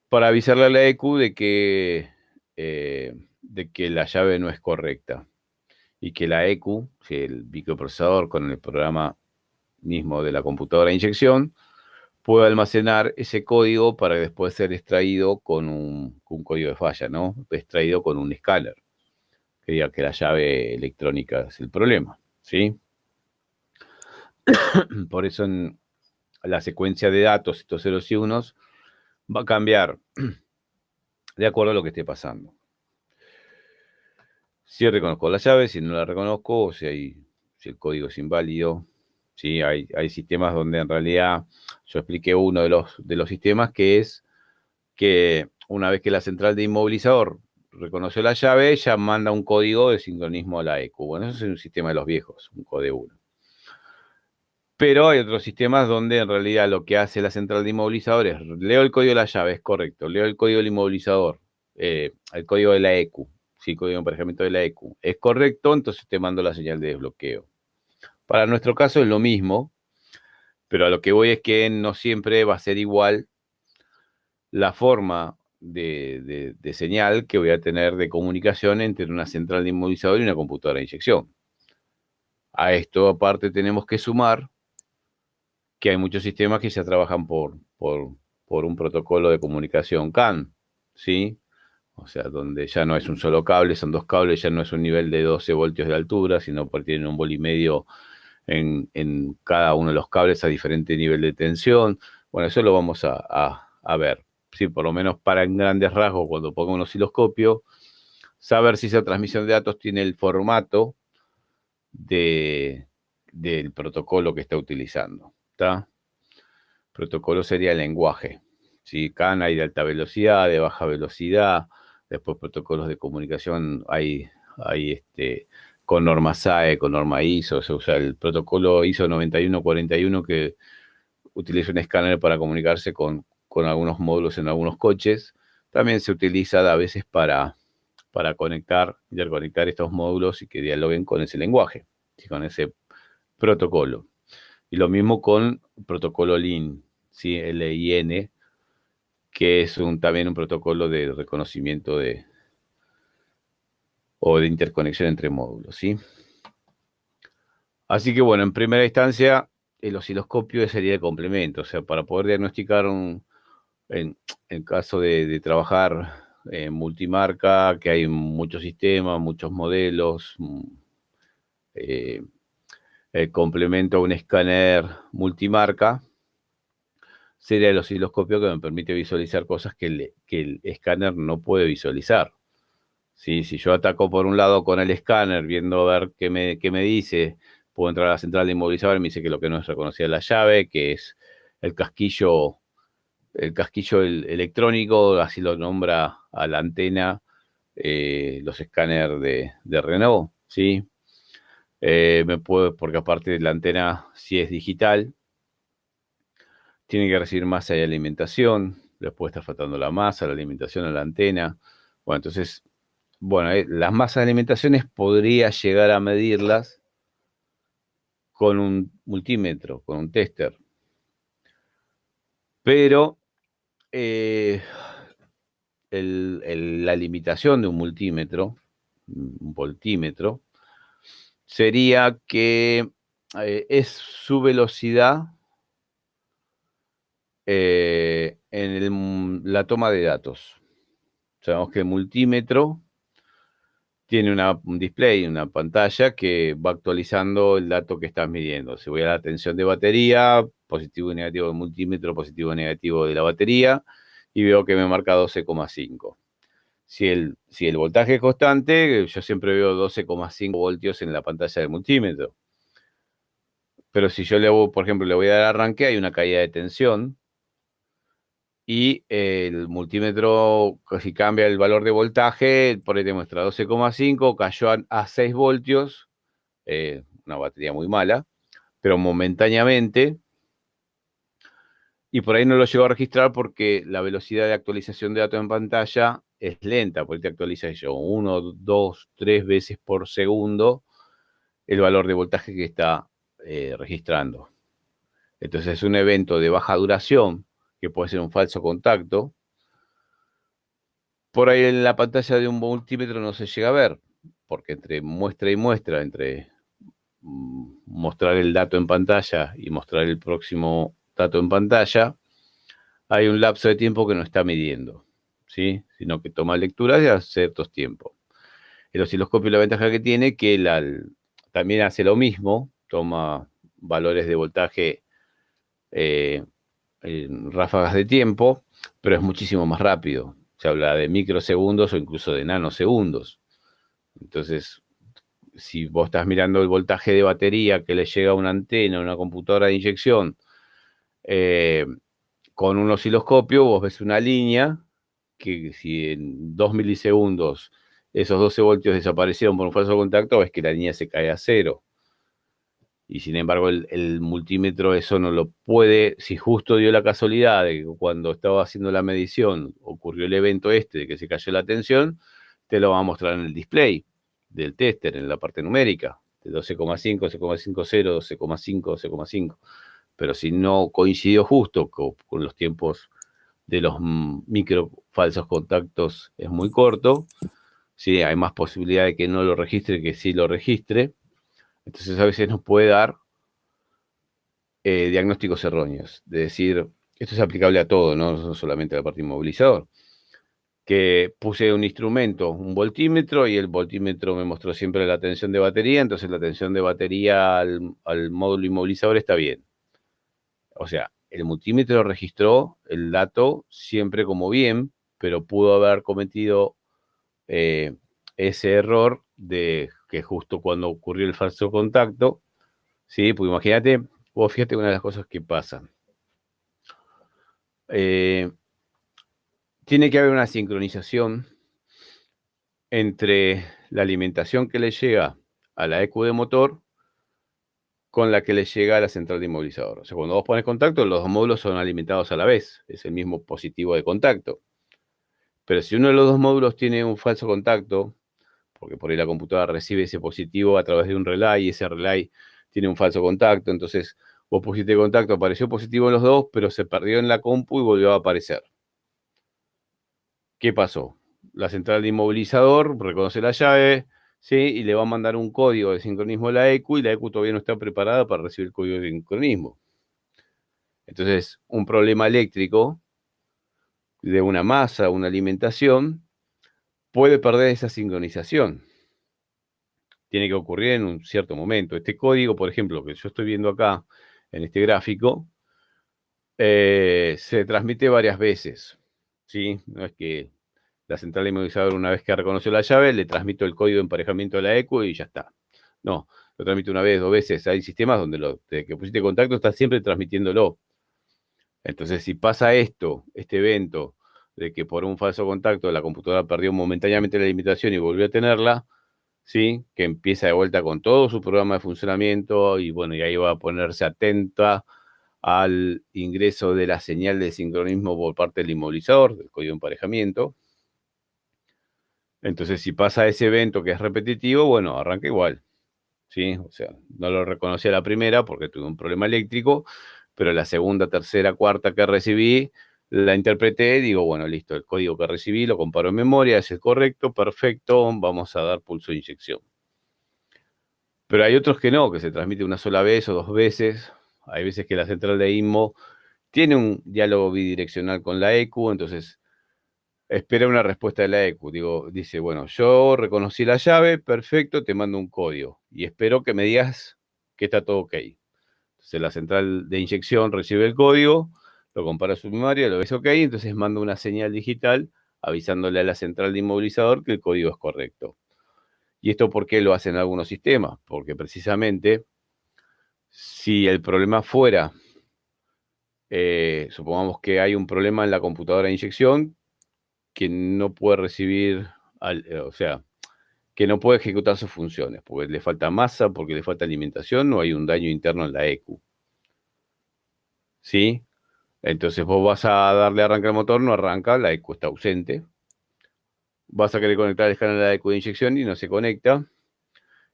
para avisarle a la EQ de que la llave no es correcta y que la EQ, el microprocesador con el programa mismo de la computadora de inyección, puede almacenar ese código para después ser extraído con un código de falla, ¿no? Extraído con un escáner, que diga que la llave electrónica es el problema, ¿sí? Por eso en la secuencia de datos, estos ceros y unos, va a cambiar de acuerdo a lo que esté pasando. Si reconozco la llave, si no la reconozco, o si el código es inválido. ¿Sí? Hay sistemas donde en realidad yo expliqué uno de los sistemas que es que una vez que la central de inmovilizador reconoció la llave, ya manda un código de sincronismo a la EQ. Bueno, eso es un sistema de los viejos, un CODE1. Pero hay otros sistemas donde en realidad lo que hace la central de inmovilizador es leo el código de la llave, es correcto, leo el código del inmovilizador, el código de la EQ, sí, el código de emparejamiento de la EQ, es correcto, entonces te mando la señal de desbloqueo. Para nuestro caso es lo mismo, pero a lo que voy es que no siempre va a ser igual la forma de señal que voy a tener de comunicación entre una central de inmovilizador y una computadora de inyección. A esto aparte tenemos que sumar que hay muchos sistemas que ya trabajan por un protocolo de comunicación CAN, ¿sí? O sea, donde ya no es un solo cable, son dos cables, ya no es un nivel de 12 voltios de altura, sino que tienen 1,5 volt en cada uno de los cables a diferente nivel de tensión. Bueno, eso lo vamos a ver. Sí, por lo menos para en grandes rasgos, cuando ponga un osciloscopio, saber si esa transmisión de datos tiene el formato del protocolo que está utilizando. ¿Está? Protocolo sería el lenguaje. ¿Sí? CAN hay de alta velocidad, de baja velocidad, después protocolos de comunicación hay con norma SAE, con norma ISO, se usa el protocolo ISO 9141 que utiliza un escáner para comunicarse con algunos módulos en algunos coches. También se utiliza a veces para interconectar estos módulos y que dialoguen con ese lenguaje, ¿sí? Con ese protocolo. Y lo mismo con protocolo LIN, ¿sí? LIN, que es también un protocolo de reconocimiento o de interconexión entre módulos, ¿sí? Así que bueno, en primera instancia, el osciloscopio sería el complemento, o sea, para poder diagnosticar en caso de trabajar en multimarca, que hay muchos sistemas, muchos modelos, eh, el complemento a un escáner multimarca sería el osciloscopio, que me permite visualizar cosas que el escáner no puede visualizar. ¿Sí? Si yo ataco por un lado con el escáner, viendo a ver qué me dice, puedo entrar a la central de inmovilizador y me dice que lo que no es reconocida es la llave, que es el casquillo electrónico, así lo nombra a la antena los escáneres de Renault, ¿sí? Porque aparte de la antena, si es digital, tiene que recibir masa y alimentación, después está faltando la masa, la alimentación a la antena. Bueno, entonces, bueno, las masas de alimentaciones podría llegar a medirlas con un multímetro, con un tester. Pero la limitación de un multímetro, un voltímetro, sería que es su velocidad en la toma de datos. Sabemos que el multímetro tiene un display, una pantalla que va actualizando el dato que estás midiendo. Si voy a la tensión de batería, positivo y negativo del multímetro, positivo y negativo de la batería, y veo que me marca 12,5. Si el voltaje es constante, yo siempre veo 12,5 voltios en la pantalla del multímetro. Pero si yo por ejemplo, le voy a dar arranque, hay una caída de tensión, y el multímetro, si cambia el valor de voltaje, por ahí te muestra 12,5, cayó a 6 voltios, una batería muy mala, pero momentáneamente, y por ahí no lo llegó a registrar porque la velocidad de actualización de datos en pantalla es lenta, porque te actualiza eso 1, 2, 3 veces por segundo el valor de voltaje que está registrando. Entonces es un evento de baja duración, que puede ser un falso contacto. Por ahí en la pantalla de un multímetro no se llega a ver, porque entre muestra y muestra, entre mostrar el dato en pantalla y mostrar el próximo dato en pantalla, hay un lapso de tiempo que no está midiendo, ¿sí? Sino que toma lecturas de a ciertos tiempos. El osciloscopio, la ventaja que tiene es que también hace lo mismo, toma valores de voltaje en ráfagas de tiempo, pero es muchísimo más rápido. Se habla de microsegundos o incluso de nanosegundos. Entonces, si vos estás mirando el voltaje de batería que le llega a una antena, a una computadora de inyección, con un osciloscopio, vos ves una línea que si en 2 milisegundos esos 12 voltios desaparecieron por un falso contacto, ves que la línea se cae a cero. Y sin embargo, el multímetro eso no lo puede, si justo dio la casualidad de que cuando estaba haciendo la medición ocurrió el evento de que se cayó la tensión, te lo va a mostrar en el display del tester, en la parte numérica, de 12,5, 12,50, 12,5, 12,5. Pero si no coincidió justo con los tiempos de los micro falsos contactos, es muy corto, ¿sí? Hay más posibilidad de que no lo registre que sí lo registre. Entonces a veces nos puede dar diagnósticos erróneos. De decir, esto es aplicable a todo, no solamente a la parte inmovilizador. Que puse un instrumento, un voltímetro, y el voltímetro me mostró siempre la tensión de batería, entonces la tensión de batería al módulo inmovilizador está bien. O sea, el multímetro registró el dato siempre como bien, pero pudo haber cometido ese error de que justo cuando ocurrió el falso contacto, ¿sí? Pues imagínate, vos fíjate una de las cosas que pasan. Tiene que haber una sincronización entre la alimentación que le llega a la ECU de motor con la que le llega a la central de inmovilizador. O sea, cuando vos pones contacto, los dos módulos son alimentados a la vez. Es el mismo positivo de contacto. Pero si uno de los dos módulos tiene un falso contacto, porque por ahí la computadora recibe ese positivo a través de un relay y ese relay tiene un falso contacto, entonces vos pusiste contacto, apareció positivo en los dos, pero se perdió en la compu y volvió a aparecer. ¿Qué pasó? La central de inmovilizador reconoce la llave, ¿sí? Y le va a mandar un código de sincronismo a la ECU y la ECU todavía no está preparada para recibir el código de sincronismo. Entonces, un problema eléctrico de una masa, una alimentación, puede perder esa sincronización. Tiene que ocurrir en un cierto momento. Este código, por ejemplo, que yo estoy viendo acá en este gráfico, se transmite varias veces, ¿sí? No es que la central de inmovilizador, una vez que reconoció la llave, le transmito el código de emparejamiento a la ECU y ya está. No, lo transmite una vez, dos veces. Hay sistemas donde desde que pusiste contacto está siempre transmitiéndolo. Entonces, si pasa esto, este evento, de que por un falso contacto la computadora perdió momentáneamente la limitación y volvió a tenerla, ¿sí? Que empieza de vuelta con todo su programa de funcionamiento y bueno, y ahí va a ponerse atenta al ingreso de la señal de sincronismo por parte del inmovilizador, del código de emparejamiento. Entonces, si pasa ese evento que es repetitivo, bueno, arranca igual, ¿sí? O sea, no lo reconocí a la primera porque tuve un problema eléctrico, pero la segunda, tercera, cuarta que recibí, la interpreté y digo, bueno, listo, el código que recibí lo comparo en memoria, es el correcto, perfecto, vamos a dar pulso de inyección. Pero hay otros que no, que se transmite una sola vez o dos veces. Hay veces que la central de INMO tiene un diálogo bidireccional con la ECU, entonces espera una respuesta de la ECU. Dice, bueno, yo reconocí la llave, perfecto, te mando un código y espero que me digas que está todo ok. Entonces la central de inyección recibe el código, lo compara a su memoria, lo ves ok, entonces manda una señal digital avisándole a la central de inmovilizador que el código es correcto. ¿Y esto por qué lo hacen algunos sistemas? Porque precisamente si el problema fuera, supongamos que hay un problema en la computadora de inyección que no puede recibir, o sea, que no puede ejecutar sus funciones, porque le falta masa, porque le falta alimentación, o hay un daño interno en la ECU. ¿Sí? Entonces vos vas a darle a arrancar el motor, no arranca, la ECU está ausente. Vas a querer conectar el escáner a la ECU de inyección y no se conecta.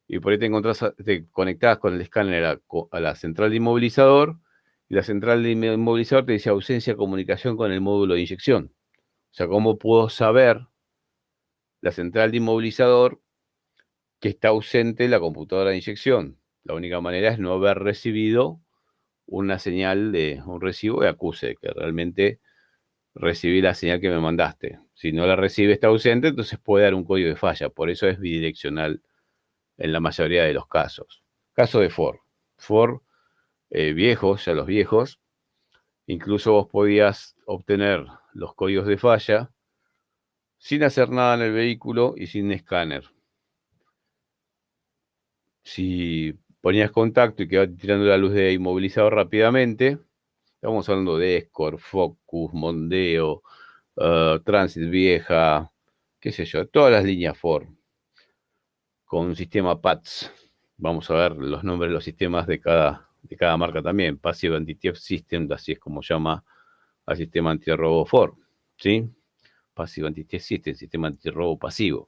Y por ahí te conectás con el escáner a la central de inmovilizador, y la central de inmovilizador te dice ausencia de comunicación con el módulo de inyección. O sea, ¿cómo puedo saber la central de inmovilizador que está ausente la computadora de inyección? La única manera es no haber recibido una señal de un recibo de acuse, que realmente recibí la señal que me mandaste. Si no la recibe, está ausente, entonces puede dar un código de falla. Por eso es bidireccional en la mayoría de los casos. Caso de Ford. Ford, viejos, ya los viejos, incluso vos podías obtener los códigos de falla sin hacer nada en el vehículo y sin escáner. Si ponías contacto y quedabas tirando la luz de inmovilizador rápidamente, estamos hablando de Escort, Focus, Mondeo, Transit vieja, qué sé yo, todas las líneas Ford, con un sistema PATS. Vamos a ver los nombres de los sistemas de cada marca también. Passive Anti-Theft System, así es como llama al sistema antirrobo Ford, ¿sí? Passive Anti-Theft System, sistema antirrobo pasivo.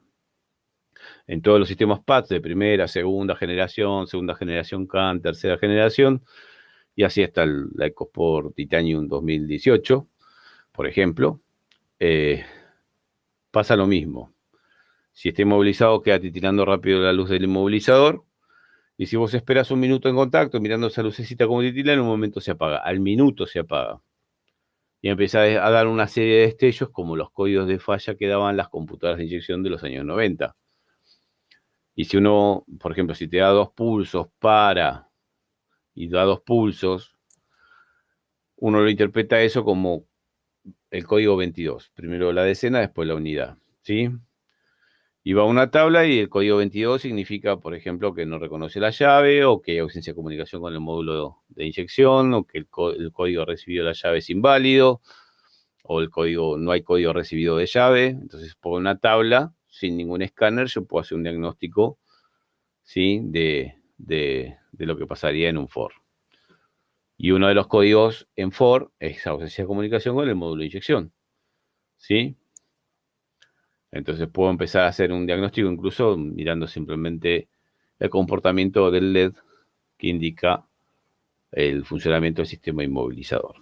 En todos los sistemas PATS de primera, segunda generación CAN, tercera generación, y así está la EcoSport Titanium 2018, por ejemplo, pasa lo mismo. Si está inmovilizado, quédate tirando rápido la luz del inmovilizador, y si vos esperas un minuto en contacto, mirando esa lucecita como titila, en un momento se apaga, al minuto se apaga. Y empieza a dar una serie de destellos como los códigos de falla que daban las computadoras de inyección de los años 90. Y si uno, por ejemplo, si te da 2 pulsos y da 2 pulsos, uno lo interpreta eso como el código 22. Primero la decena, después la unidad, ¿sí? Y va a una tabla y el código 22 significa, por ejemplo, que no reconoce la llave, o que hay ausencia de comunicación con el módulo de inyección, o que el código recibido de la llave es inválido, o no hay código recibido de llave. Entonces, por una tabla, sin ningún escáner, yo puedo hacer un diagnóstico, ¿sí? de de lo que pasaría en un for. Y uno de los códigos en for es ausencia de comunicación con el módulo de inyección, ¿sí? Entonces puedo empezar a hacer un diagnóstico incluso mirando simplemente el comportamiento del LED que indica el funcionamiento del sistema inmovilizador.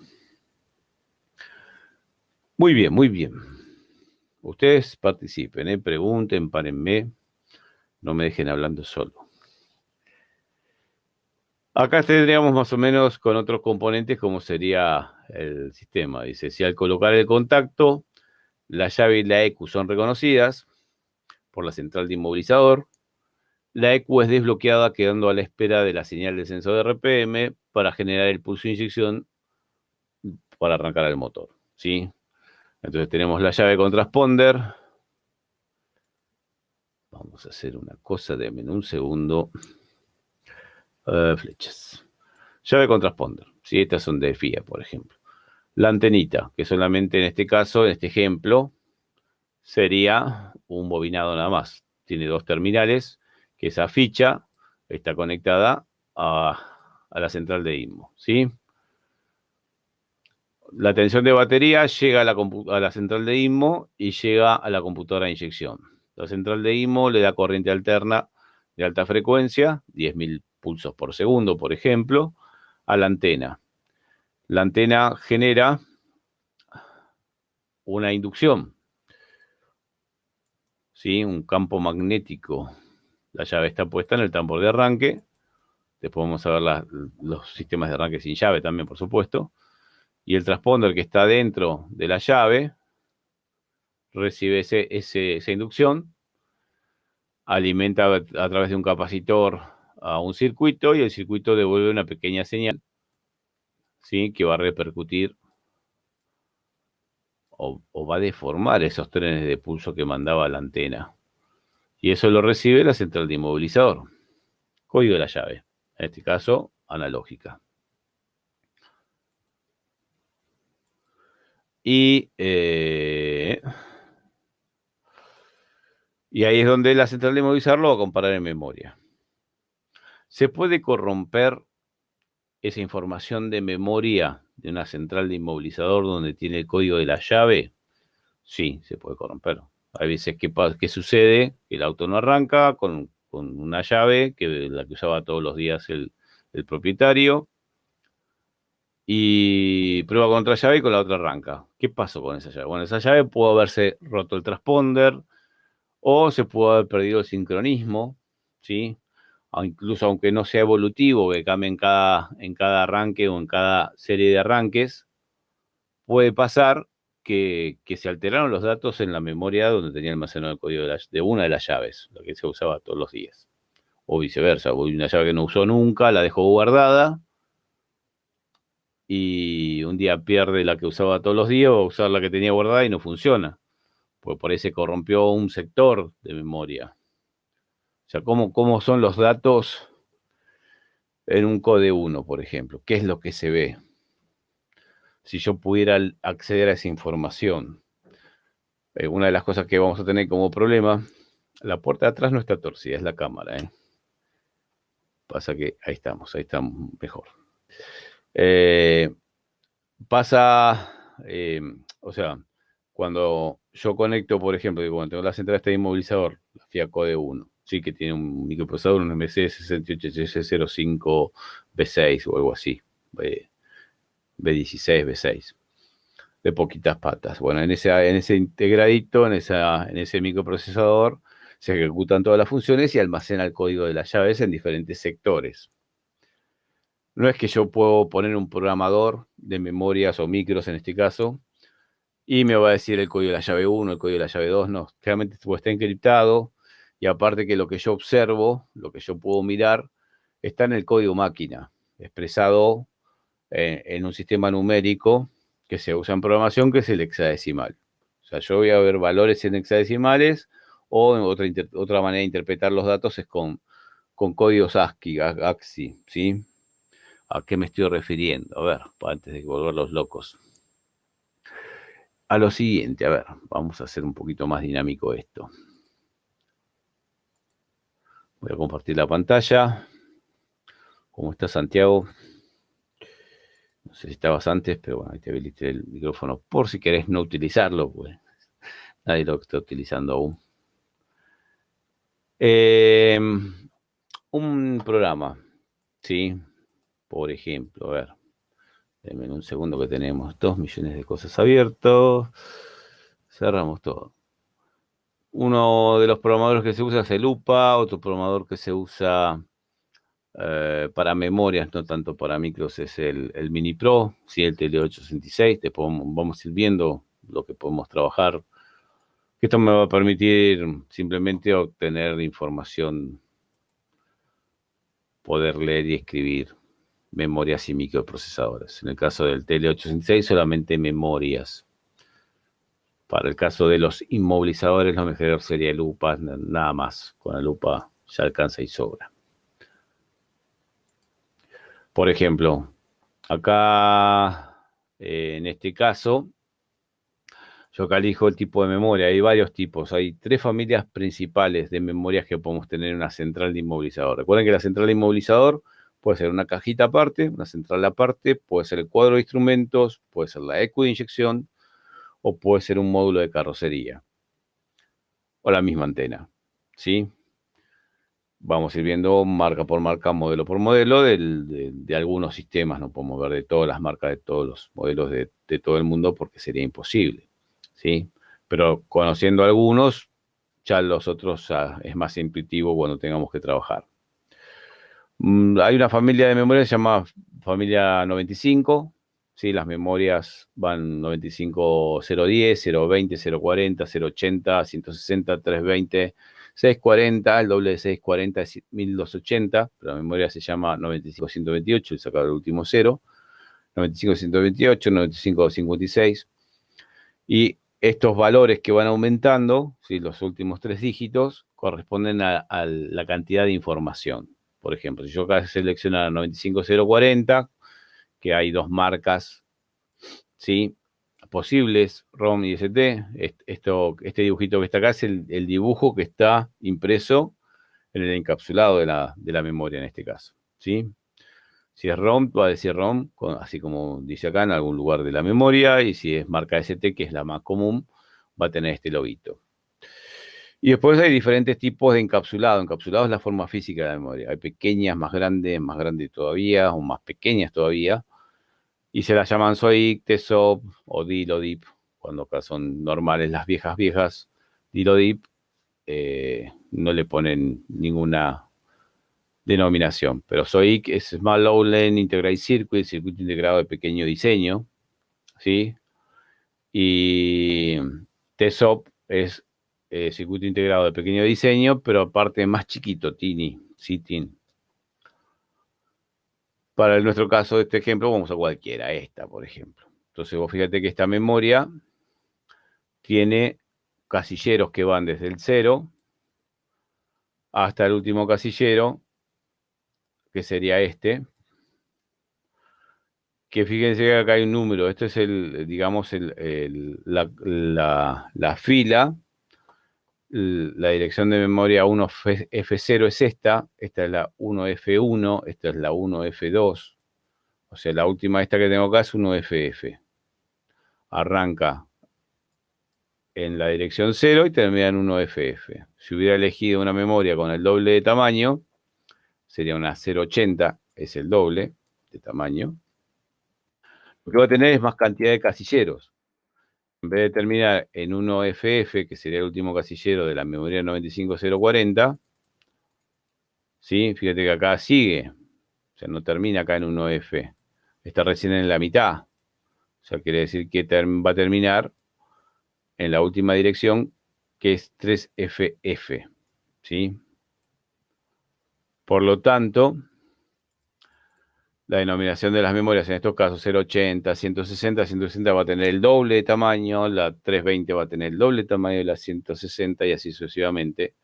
Muy bien, muy bien. Ustedes participen, pregunten, párenme, no me dejen hablando solo. Acá tendríamos más o menos con otros componentes como sería el sistema. Dice, si al colocar el contacto, la llave y la EQ son reconocidas por la central de inmovilizador, la EQ es desbloqueada quedando a la espera de la señal del sensor de RPM para generar el pulso de inyección para arrancar el motor, ¿sí? Entonces tenemos la llave con transponder. Vamos a hacer una cosa, denme un segundo. Flechas. Llave con transponder, ¿sí? Estas son de FIA, por ejemplo. La antenita, que solamente en este caso, en este ejemplo, sería un bobinado nada más. Tiene dos terminales, que esa ficha está conectada a la central de INMO, ¿sí? La tensión de batería llega a la central de INMO y llega a la computadora de inyección. La central de INMO le da corriente alterna de alta frecuencia, 10.000 pulsos por segundo, por ejemplo, a la antena. La antena genera una inducción, ¿sí? Un campo magnético. La llave está puesta en el tambor de arranque. Después vamos a ver los sistemas de arranque sin llave también, por supuesto. Y el transponder que está dentro de la llave recibe esa inducción, alimenta a través de un capacitor a un circuito y el circuito devuelve una pequeña señal, ¿sí? Que va a repercutir o va a deformar esos trenes de pulso que mandaba la antena. Y eso lo recibe la central de inmovilizador. Código de la llave, en este caso analógica. Y ahí es donde la central de inmovilizador lo va a comparar en memoria. ¿Se puede corromper esa información de memoria de una central de inmovilizador donde tiene el código de la llave? Sí, se puede corromper. Hay veces que sucede que el auto no arranca con una llave, la que usaba todos los días el propietario, y prueba con otra llave y con la otra arranca. ¿Qué pasó con esa llave? Bueno, esa llave pudo haberse roto el transponder o se pudo haber perdido el sincronismo, ¿sí? O incluso aunque no sea evolutivo, que cambie en cada arranque o en cada serie de arranques, puede pasar que se alteraron los datos en la memoria donde tenía almacenado el código de una de las llaves, la que se usaba todos los días. O viceversa, una llave que no usó nunca, la dejó guardada, y un día pierde la que usaba todos los días, va a usar la que tenía guardada y no funciona. Pues por ahí se corrompió un sector de memoria. O sea, ¿cómo son los datos en un code 1, por ejemplo? ¿Qué es lo que se ve? Si yo pudiera acceder a esa información. Una de las cosas que vamos a tener como problema, la puerta de atrás no está torcida, es la cámara, ¿eh? Pasa que ahí estamos mejor. Pasa, o sea, cuando yo conecto, por ejemplo, cuando tengo la central este inmovilizador, la FIA Code 1, sí, que tiene un microprocesador, un MSC68S05B6 o algo así, B16, B6, de poquitas patas. Bueno, en ese integradito, en ese microprocesador, se ejecutan todas las funciones y almacena el código de las llaves en diferentes sectores. No es que yo puedo poner un programador de memorias o micros en este caso, y me va a decir el código de la llave 1, el código de la llave 2, no. Realmente está encriptado, y aparte que lo que yo observo, lo que yo puedo mirar, está en el código máquina, expresado en un sistema numérico que se usa en programación, que es el hexadecimal. O sea, yo voy a ver valores en hexadecimales, o otra manera de interpretar los datos es con códigos ASCII, ¿sí? ¿A qué me estoy refiriendo? A ver, antes de volverlos locos. A lo siguiente, a ver, vamos a hacer un poquito más dinámico esto. Voy a compartir la pantalla. ¿Cómo está Santiago? No sé si estabas antes, pero bueno, ahí te habilité el micrófono por si querés no utilizarlo, pues nadie lo está utilizando aún. Un programa, ¿sí? Por ejemplo, a ver, denme un segundo que tenemos 2 millones de cosas abiertos. Cerramos todo. Uno de los programadores que se usa es el UPA, otro programador que se usa para memorias, no tanto para micros, es el Mini Pro, ¿sí? El TL866. Después vamos a ir viendo lo que podemos trabajar. Esto me va a permitir simplemente obtener información, poder leer y escribir memorias y microprocesadores. En el caso del TL866, solamente memorias. Para el caso de los inmovilizadores, lo mejor sería el UPA, nada más. Con el UPA ya alcanza y sobra. Por ejemplo, acá, en este caso, yo acá elijo el tipo de memoria. Hay varios tipos. Hay 3 familias principales de memorias que podemos tener en una central de inmovilizador. Recuerden que la central de inmovilizador puede ser una cajita aparte, una central aparte, puede ser el cuadro de instrumentos, puede ser la ECU de inyección o puede ser un módulo de carrocería o la misma antena, ¿sí? Vamos a ir viendo marca por marca, modelo por modelo de algunos sistemas. No podemos ver de todas las marcas, de todos los modelos de todo el mundo porque sería imposible, ¿sí? Pero conociendo algunos, ya los otros es más intuitivo cuando tengamos que trabajar. Hay una familia de memorias que se llama familia 95, ¿sí? Las memorias van 95, 010, 020, 040, 080, 160, 320, 640, el doble de 640 es 1280, pero la memoria se llama 95-128, y sacar el último 0, 95-128, 95-56, y estos valores que van aumentando, ¿sí? Los últimos 3 dígitos, corresponden a la cantidad de información. Por ejemplo, si yo acá seleccionara 95040, que hay 2 marcas, ¿sí? Posibles, ROM y ST. Este dibujito que está acá es el dibujo que está impreso en el encapsulado de la memoria en este caso, ¿sí? Si es ROM, va a decir ROM, así como dice acá, en algún lugar de la memoria, y si es marca ST, que es la más común, va a tener este loguito. Y después hay diferentes tipos de encapsulado. Encapsulado es la forma física de la memoria. Hay pequeñas, más grandes todavía, o más pequeñas todavía, y se las llaman SOIC, TSOP o DIL o DIP. Cuando acá son normales las viejas, DIL o DIP, no le ponen ninguna denominación. Pero SOIC es Small Low Lane Integrated Circuit, circuito integrado de pequeño diseño, ¿sí? Y TSOP es circuito integrado de pequeño diseño, pero aparte más chiquito, TINI, ¿sí? TIN. Para nuestro caso de este ejemplo, vamos a cualquiera, esta, por ejemplo. Entonces vos fíjate que esta memoria tiene casilleros que van desde el 0 hasta el último casillero, que sería este, que fíjense que acá hay un número. Esto es digamos, la fila. La dirección de memoria 1F0 es esta es la 1F1, esta es la 1F2, o sea, la última esta que tengo acá es 1FF. Arranca en la dirección 0 y termina en 1FF. Si hubiera elegido una memoria con el doble de tamaño, sería una 080, es el doble de tamaño. Lo que va a tener es más cantidad de casilleros. En vez de terminar en 1FF, que sería el último casillero de la memoria 95040, ¿sí? Fíjate que acá sigue, o sea, no termina acá en 1F, está recién en la mitad, o sea, quiere decir que va a terminar en la última dirección, que es 3FF, ¿sí? Por lo tanto, la denominación de las memorias en estos casos 080, 160, 160 va a tener el doble de tamaño, la 320 va a tener el doble de tamaño de la 160 y así sucesivamente.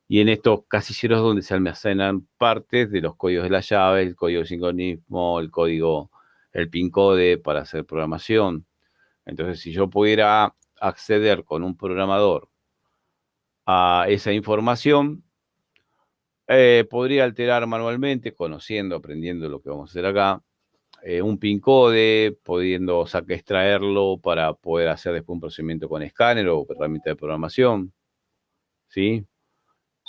Y en estos casilleros donde se almacenan partes de los códigos de la llave, el código de sincronismo, el PIN code para hacer programación. Entonces, si yo pudiera acceder con un programador a esa información, Podría alterar manualmente, conociendo, aprendiendo lo que vamos a hacer acá. Un PIN code, pudiendo extraerlo para poder hacer después un procedimiento con escáner o herramienta de programación. ¿Sí?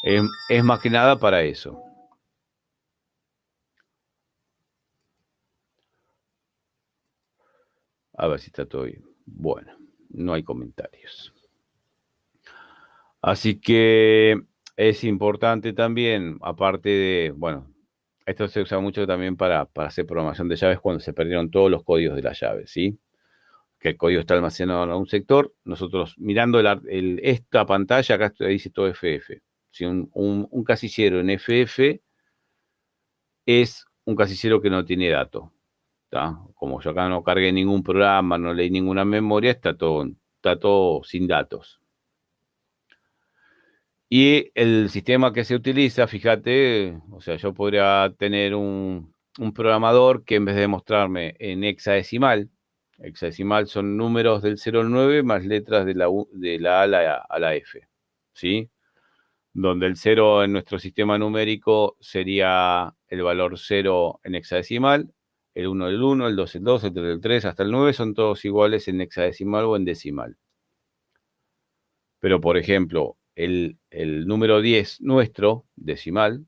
Es más que nada para eso. A ver si está todo bien. Bueno, no hay comentarios. Así que es importante también, aparte de, bueno, esto se usa mucho también para hacer programación de llaves cuando se perdieron todos los códigos de las llaves, ¿sí? Que el código está almacenado en un sector. Nosotros mirando esta pantalla, acá dice todo FF. Si un casillero en FF es un casillero que no tiene datos. Como yo acá no cargué ningún programa, no leí ninguna memoria, está todo sin datos. Y el sistema que se utiliza, fíjate, o sea, yo podría tener un programador que en vez de mostrarme en hexadecimal son números del 0 al 9 más letras de la A a la F, ¿sí? Donde el 0 en nuestro sistema numérico sería el valor 0 en hexadecimal, el 1 el 1, el 2 el 2, el 3 el 3, hasta el 9 son todos iguales en hexadecimal o en decimal. Pero, por ejemplo, el número 10 nuestro, decimal,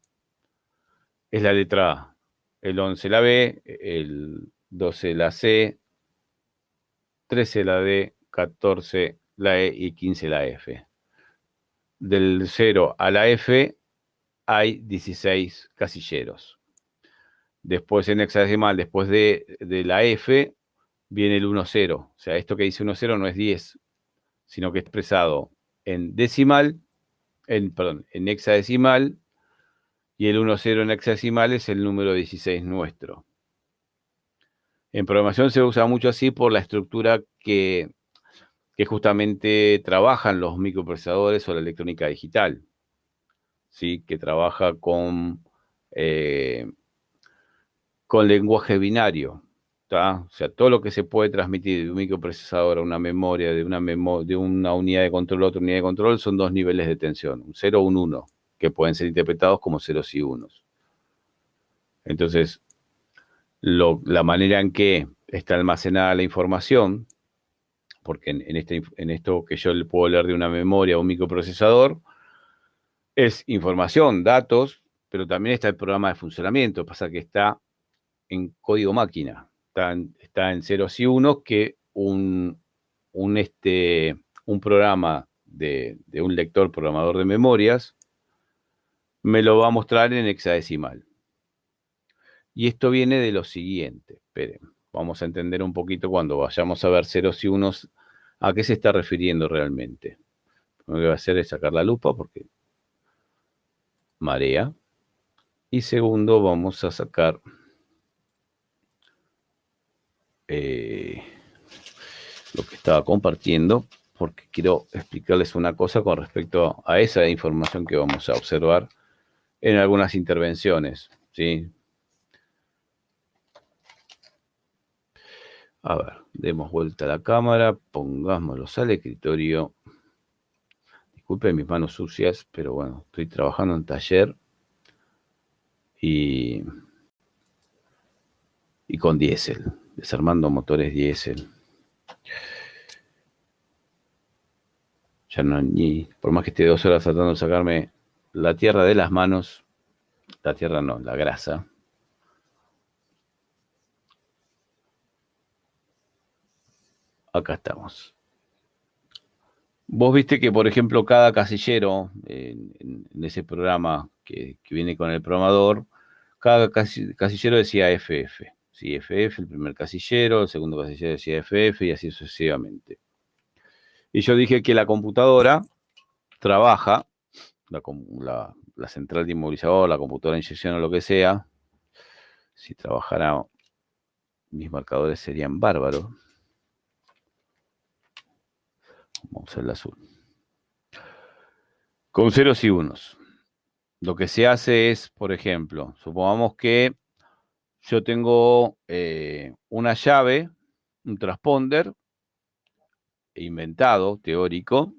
es la letra A, el 11 la B, el 12 la C, 13 la D, 14 la E y 15 la F. Del 0 a la F hay 16 casilleros. Después en hexadecimal, después de la F, viene el 1-0. O sea, esto que dice 1-0 no es 10, sino que es expresado en decimal, en hexadecimal, y el 1-0 en hexadecimal es el número 16 nuestro. En programación se usa mucho así por la estructura que justamente trabajan los microprocesadores o la electrónica digital, ¿sí? Que trabaja con lenguaje binario. O sea, todo lo que se puede transmitir de un microprocesador a una memoria, de una unidad de control a otra unidad de control, son dos niveles de tensión, un 0 o un 1, que pueden ser interpretados como ceros y unos. Entonces, la manera en que está almacenada la información, porque en esto que yo le puedo leer de una memoria o un microprocesador, es información, datos, pero también está el programa de funcionamiento. Pasa que está en código máquina, está en ceros y unos que un programa de un lector programador de memorias me lo va a mostrar en hexadecimal. Y esto viene de lo siguiente, esperen, vamos a entender un poquito cuando vayamos a ver ceros y unos a qué se está refiriendo realmente. Lo que voy a hacer es sacar la lupa porque marea. Y segundo, vamos a sacar lo que estaba compartiendo, porque quiero explicarles una cosa con respecto a esa información que vamos a observar en algunas intervenciones, ¿sí? A ver, demos vuelta a la cámara, pongámoslos al escritorio. Disculpen mis manos sucias, pero bueno, estoy trabajando en taller y con diésel, desarmando motores diésel. Ya no, por más que esté 2 horas tratando de sacarme la tierra de las manos, la tierra no, la grasa. Acá estamos. Vos viste que, por ejemplo, cada casillero en ese programa que viene con el programador, cada casillero decía FF. Sí, FF, el primer casillero, el segundo casillero decía FF y así sucesivamente. Y yo dije que la computadora trabaja, la central de inmovilizador, la computadora de inyección o lo que sea, si trabajara, mis marcadores serían bárbaros. Vamos al azul. Con ceros y unos. Lo que se hace es, por ejemplo, supongamos que yo tengo una llave, un transponder inventado, teórico,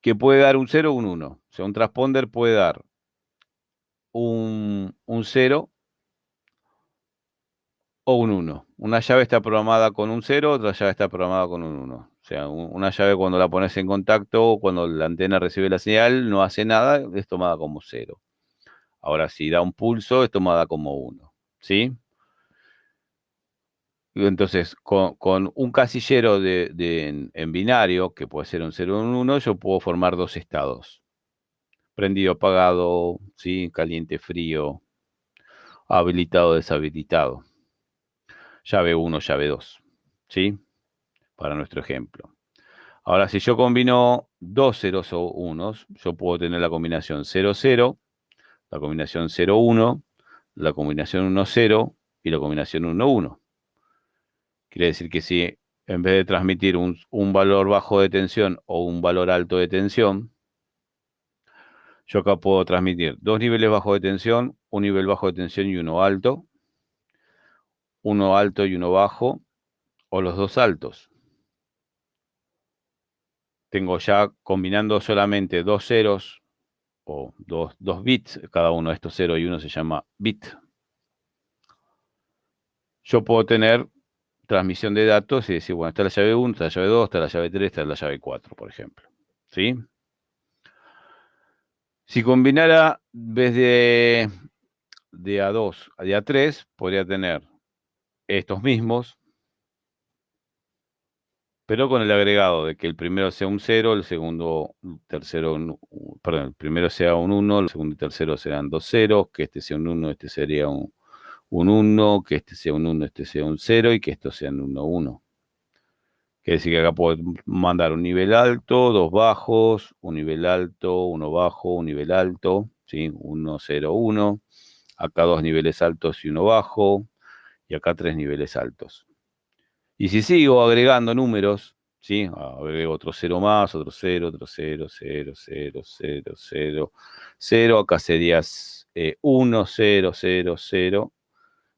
que puede dar un 0 o un 1. O sea, un transponder puede dar un 0 o un 1. Una llave está programada con un 0, otra llave está programada con un 1. O sea, una llave cuando la pones en contacto, cuando la antena recibe la señal, no hace nada, es tomada como 0. Ahora, si da un pulso, es tomada como 1. ¿Sí? Entonces, con un casillero en binario, que puede ser un 0 o un 1, yo puedo formar dos estados. Prendido, apagado, ¿sí? Caliente, frío, habilitado, deshabilitado. Llave 1, llave 2. ¿Sí? Para nuestro ejemplo. Ahora, si yo combino dos ceros o unos, yo puedo tener la combinación 0, 0, la combinación 0, 1, la combinación 1, 0 y la combinación 1, 1. Quiere decir que si en vez de transmitir un valor bajo de tensión o un valor alto de tensión, yo acá puedo transmitir dos niveles bajos de tensión, un nivel bajo de tensión y uno alto y uno bajo, o los dos altos. Tengo ya combinando solamente dos ceros o dos bits, cada uno de estos 0 y 1 se llama bit. Yo puedo tener transmisión de datos y decir, bueno, está la llave 1, está la llave 2, está la llave 3, está la llave 4, por ejemplo. ¿Sí? Si combinara, en vez de A2 a de A3, podría tener estos mismos, pero con el agregado de que el primero sea un 0, el segundo, tercero, perdón, el primero sea un 1, el segundo y tercero serán dos ceros, que este sea un 1, este sería un 1, que este sea un 1, este sea un 0 y que estos sean 1, 1. Quiere decir que acá puedo mandar un nivel alto, dos bajos, un nivel alto, uno bajo, un nivel alto, ¿sí? 1, 0, 1. Acá dos niveles altos y uno bajo, y acá tres niveles altos. Y si sigo agregando números, ¿sí? Agrego otro 0 más, otro 0, otro 0, 0, 0, 0, 0, 0. Acá sería 1, 0, 0, 0.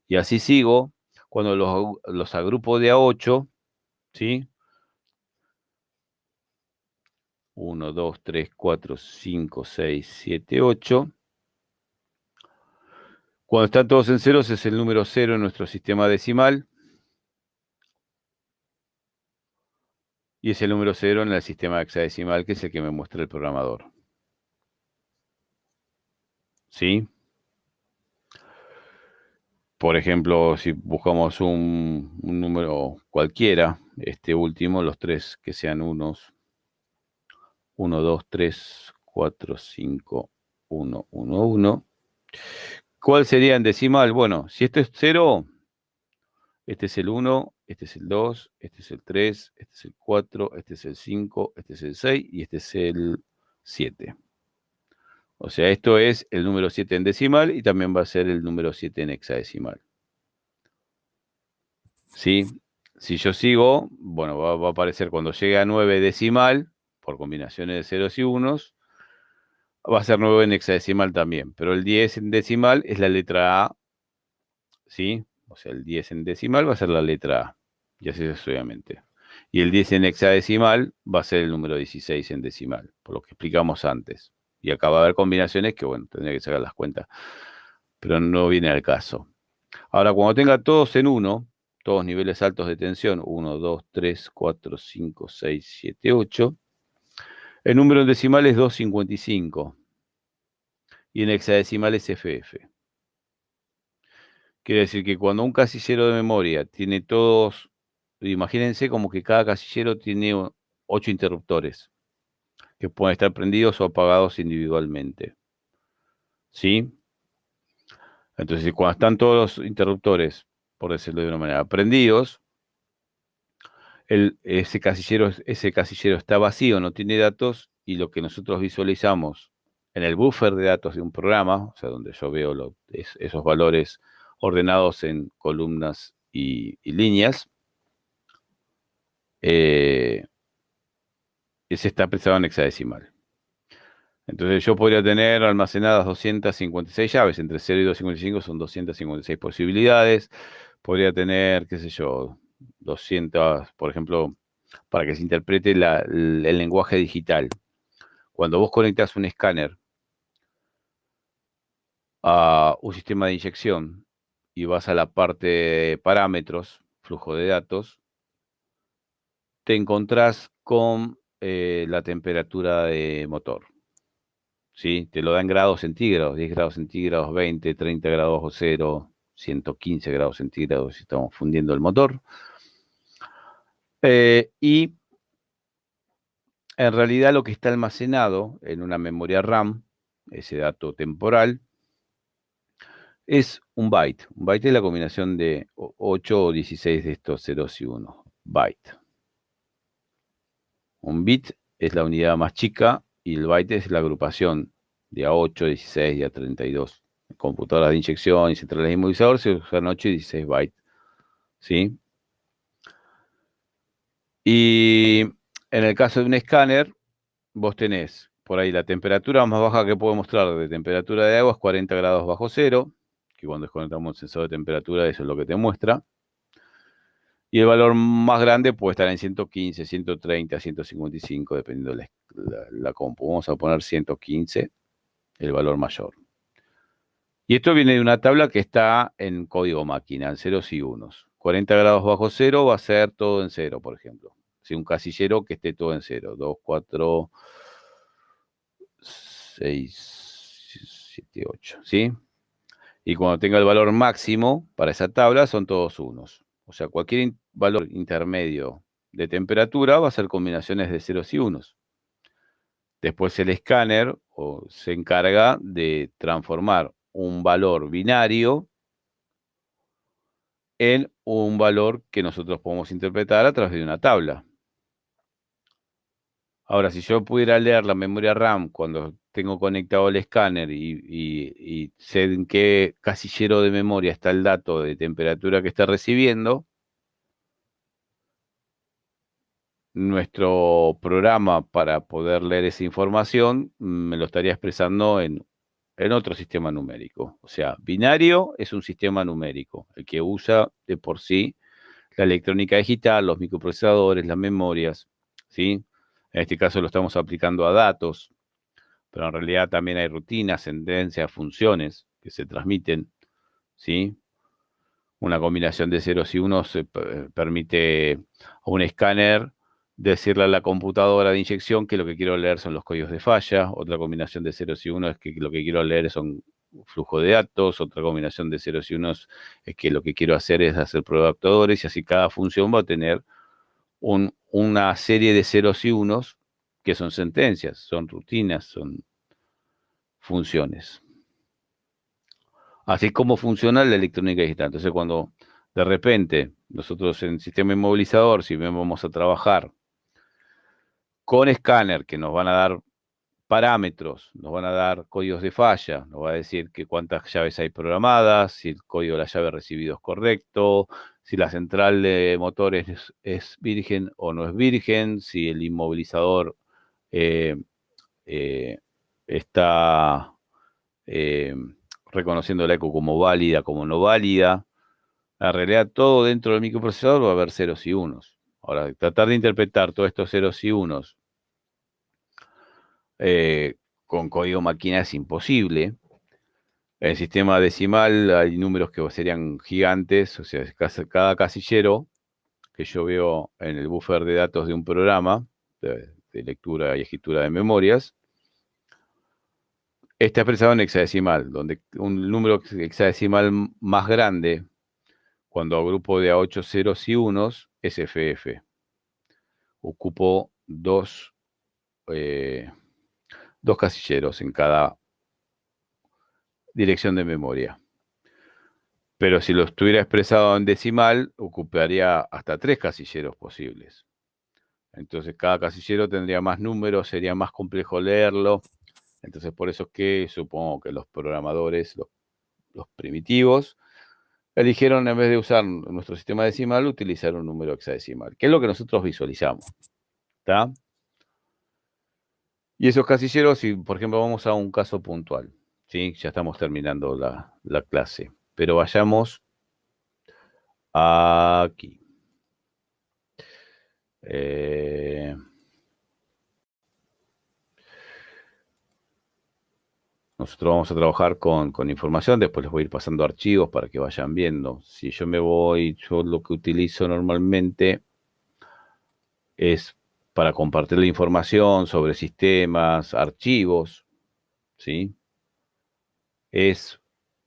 Y así sigo. Cuando los agrupo de A8, ¿sí? 1, 2, 3, 4, 5, 6, 7, 8. Cuando están todos en ceros es el número 0 en nuestro sistema decimal. Y es el número 0 en el sistema hexadecimal, que es el que me muestra el programador. ¿Sí? Por ejemplo, si buscamos un número cualquiera, este último, los tres que sean unos, 1, 2, 3, 4, 5, 1, 1, 1. ¿Cuál sería en decimal? Bueno, si esto es 0, este es el 1, este es el 2, este es el 3, este es el 4, este es el 5, este es el 6 y este es el 7. O sea, esto es el número 7 en decimal y también va a ser el número 7 en hexadecimal. ¿Sí? Si yo sigo, bueno, va a aparecer cuando llegue a 9 decimal, por combinaciones de ceros y unos, va a ser 9 en hexadecimal también. Pero el 10 en decimal es la letra A, ¿sí? O sea, el 10 en decimal va a ser la letra A. Y así sucesivamente. Y el 10 en hexadecimal va a ser el número 16 en decimal, por lo que explicamos antes. Y acá va a haber combinaciones que, bueno, tendría que sacar las cuentas, pero no viene al caso. Ahora, cuando tenga todos en 1, todos niveles altos de tensión, 1, 2, 3, 4, 5, 6, 7, 8, el número en decimal es 255 y en hexadecimal es FF. Quiere decir que cuando un casillero de memoria tiene todos, imagínense como que cada casillero tiene 8 interruptores que pueden estar prendidos o apagados individualmente. ¿Sí? Entonces, cuando están todos los interruptores, por decirlo de una manera, prendidos, ese casillero está vacío, no tiene datos, y lo que nosotros visualizamos en el buffer de datos de un programa, o sea, donde yo veo esos valores ordenados en columnas y líneas, ese está expresado en hexadecimal. Entonces yo podría tener almacenadas 256 llaves, entre 0 y 255 son 256 posibilidades. Podría tener, qué sé yo, 200, por ejemplo, para que se interprete el lenguaje digital. Cuando vos conectás un escáner a un sistema de inyección y vas a la parte de parámetros, flujo de datos, te encontrás con la temperatura de motor. ¿Sí? Te lo da en grados centígrados, 10 grados centígrados, 20, 30 grados bajo cero, 115 grados centígrados si estamos fundiendo el motor. Y en realidad lo que está almacenado en una memoria RAM, ese dato temporal, es un byte. Un byte es la combinación de 8 o 16 de estos ceros y unos. Byte. Un bit es la unidad más chica y el byte es la agrupación de A8, 16 y A32. En computadoras de inyección y centrales de inmovilizador se usan 8 y 16 bytes. ¿Sí? Y en el caso de un escáner, vos tenés por ahí la temperatura más baja que puedo mostrar de temperatura de agua es 40 grados bajo cero, que cuando desconectamos el sensor de temperatura eso es lo que te muestra. Y el valor más grande puede estar en 115, 130, 155, dependiendo de la compu. Vamos a poner 115, el valor mayor. Y esto viene de una tabla que está en código máquina, en ceros y unos. 40 grados bajo cero va a ser todo en cero, por ejemplo. Si un casillero que esté todo en cero. 2, 4, 6, 7, 8. ¿Sí? Y cuando tenga el valor máximo para esa tabla son todos unos. O sea, cualquier valor intermedio de temperatura va a ser combinaciones de ceros y unos. Después el escáner se encarga de transformar un valor binario en un valor que nosotros podemos interpretar a través de una tabla. Ahora, si yo pudiera leer la memoria RAM cuando tengo conectado el escáner y sé en qué casillero de memoria está el dato de temperatura que está recibiendo, nuestro programa para poder leer esa información me lo estaría expresando en otro sistema numérico. O sea, binario es un sistema numérico, el que usa de por sí la electrónica digital, los microprocesadores, las memorias, ¿sí? En este caso lo estamos aplicando a datos, pero en realidad también hay rutinas, sentencias, funciones que se transmiten, ¿sí? Una combinación de ceros y unos permite a un escáner decirle a la computadora de inyección que lo que quiero leer son los códigos de falla. Otra combinación de ceros y unos es que lo que quiero leer son flujo de datos. Otra combinación de ceros y unos es que lo que quiero hacer es hacer prueba de adaptadores, y así cada función va a tener una serie de ceros y unos que son sentencias, son rutinas, son funciones. Así como funciona la electrónica digital. Entonces, cuando de repente nosotros en el sistema inmovilizador, si vamos a trabajar con escáner que nos van a dar parámetros, nos van a dar códigos de falla, nos va a decir que cuántas llaves hay programadas, si el código de la llave recibido es correcto, si la central de motores es virgen o no es virgen, si el inmovilizador eh, eh, está eh, reconociendo la eco como válida, como no válida. En realidad, todo dentro del microprocesador va a haber ceros y unos. Ahora, tratar de interpretar todos estos ceros y unos con código máquina es imposible. En el sistema decimal hay números que serían gigantes, o sea, cada casillero que yo veo en el buffer de datos de un programa de lectura y escritura de memorias, está expresado en hexadecimal, donde un número hexadecimal más grande, cuando agrupo de a 8 ceros y unos, es FF. Ocupo dos casilleros en cada dirección de memoria. Pero si lo estuviera expresado en decimal, ocuparía hasta 3 casilleros posibles. Entonces cada casillero tendría más números, sería más complejo leerlo. Entonces por eso es que supongo que los programadores, los primitivos, eligieron, en vez de usar nuestro sistema decimal, utilizar un número hexadecimal, que es lo que nosotros visualizamos. ¿Está? Y esos casilleros, si por ejemplo vamos a un caso puntual, ¿sí? Ya estamos terminando la clase, pero vayamos aquí. No nosotros vamos a trabajar con información, después les voy a ir pasando archivos para que vayan viendo. Si yo me voy, yo lo que utilizo normalmente es para compartir la información sobre sistemas, archivos, ¿sí? Es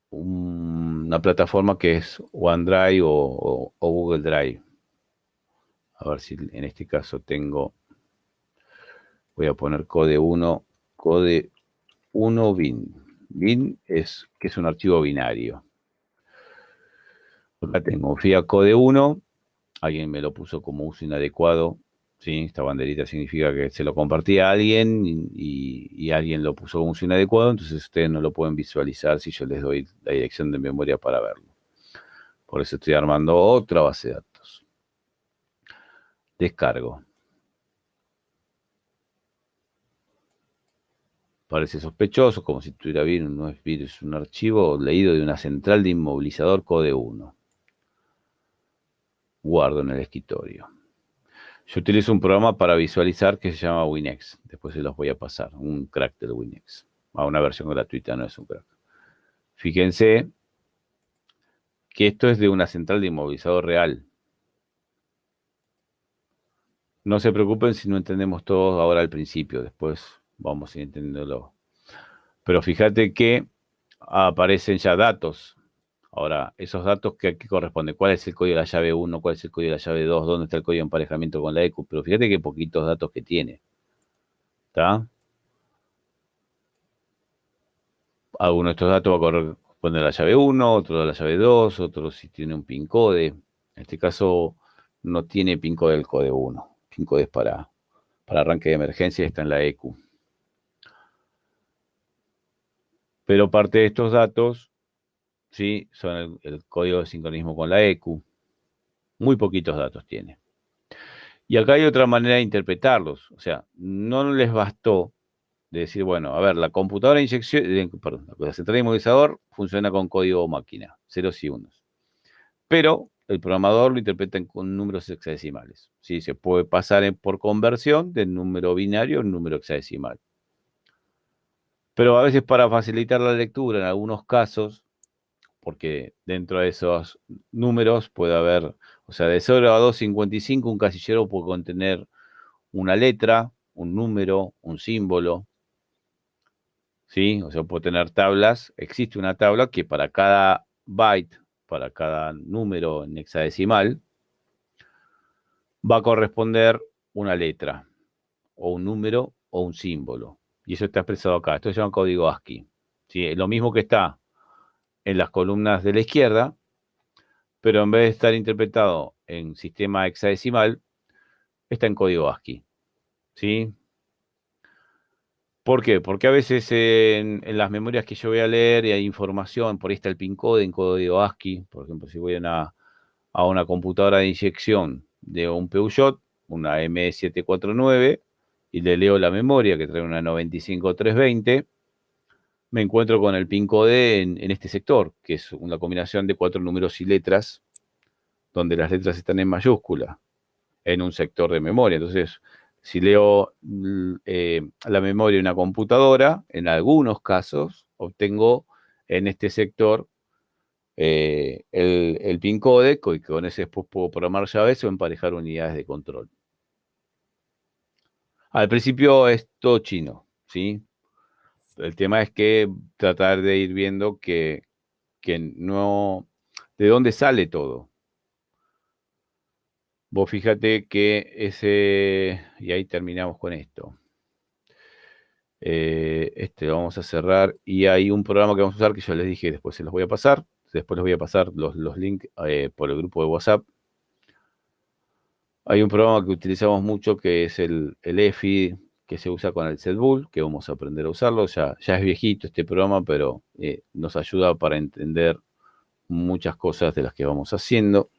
una plataforma que es OneDrive o Google Drive. A ver si en este caso voy a poner code1bin. Bin es que es un archivo binario. Acá tengo FIA code1, alguien me lo puso como uso inadecuado, ¿sí? Esta banderita significa que se lo compartí a alguien y alguien lo puso como uso inadecuado, entonces ustedes no lo pueden visualizar si yo les doy la dirección de memoria para verlo. Por eso estoy armando otra base de datos. Descargo. Parece sospechoso, como si tuviera virus, no es virus, es un archivo leído de una central de inmovilizador code1. Guardo en el escritorio. Yo utilizo un programa para visualizar que se llama WinX. Después se los voy a pasar. Un crack del WinX. Una versión gratuita, no es un crack. Fíjense que esto es de una central de inmovilizador real. No se preocupen si no entendemos todo ahora al principio. Después vamos a ir entendiéndolo. Pero fíjate que aparecen ya datos. Ahora, esos datos, ¿qué corresponden? ¿Cuál es el código de la llave 1? ¿Cuál es el código de la llave 2? ¿Dónde está el código de emparejamiento con la EQ? Pero fíjate qué poquitos datos que tiene. ¿Está? Alguno de estos datos va a corresponder a la llave 1, otro a la llave 2, otro si tiene un PIN code. En este caso no tiene PIN code el code 1. PIN code es para arranque de emergencia y está en la EQ. Pero parte de estos datos, ¿sí? Son el código de sincronismo con la EQ. Muy poquitos datos tiene. Y acá hay otra manera de interpretarlos. O sea, no les bastó de decir, bueno, a ver, la computadora de inyección, perdón, la central de inmovilizador funciona con código máquina, ceros y unos. Pero el programador lo interpreta con números hexadecimales. ¿Sí? Se puede pasar por conversión del número binario al número hexadecimal. Pero a veces para facilitar la lectura, en algunos casos, porque dentro de esos números puede haber, o sea, de 0 a 255 un casillero puede contener una letra, un número, un símbolo, ¿sí? O sea, puede tener tablas. Existe una tabla que para cada byte, para cada número en hexadecimal, va a corresponder una letra, o un número, o un símbolo. Y eso está expresado acá. Esto se llama código ASCII. ¿Sí? Lo mismo que está en las columnas de la izquierda, pero en vez de estar interpretado en sistema hexadecimal, está en código ASCII. ¿Sí? ¿Por qué? Porque a veces en las memorias que yo voy a leer y hay información, por ahí está el PIN code en código ASCII. Por ejemplo, si voy a una computadora de inyección de un Peugeot, una M749, y le leo la memoria que trae una 95320, me encuentro con el PIN code en este sector, que es una combinación de 4 números y letras, donde las letras están en mayúscula, en un sector de memoria. Entonces, si leo la memoria de una computadora, en algunos casos obtengo en este sector el PIN code, y con ese después puedo programar llaves o emparejar unidades de control. Al principio es todo chino, ¿sí? El tema es que tratar de ir viendo que no, de dónde sale todo. Vos fíjate que y ahí terminamos con esto. Este lo vamos a cerrar y hay un programa que vamos a usar que yo les dije, después se los voy a pasar. Después les voy a pasar los links por el grupo de WhatsApp. Hay un programa que utilizamos mucho que es el EFI, que se usa con el setbull, que vamos a aprender a usarlo. Ya es viejito este programa, pero nos ayuda para entender muchas cosas de las que vamos haciendo.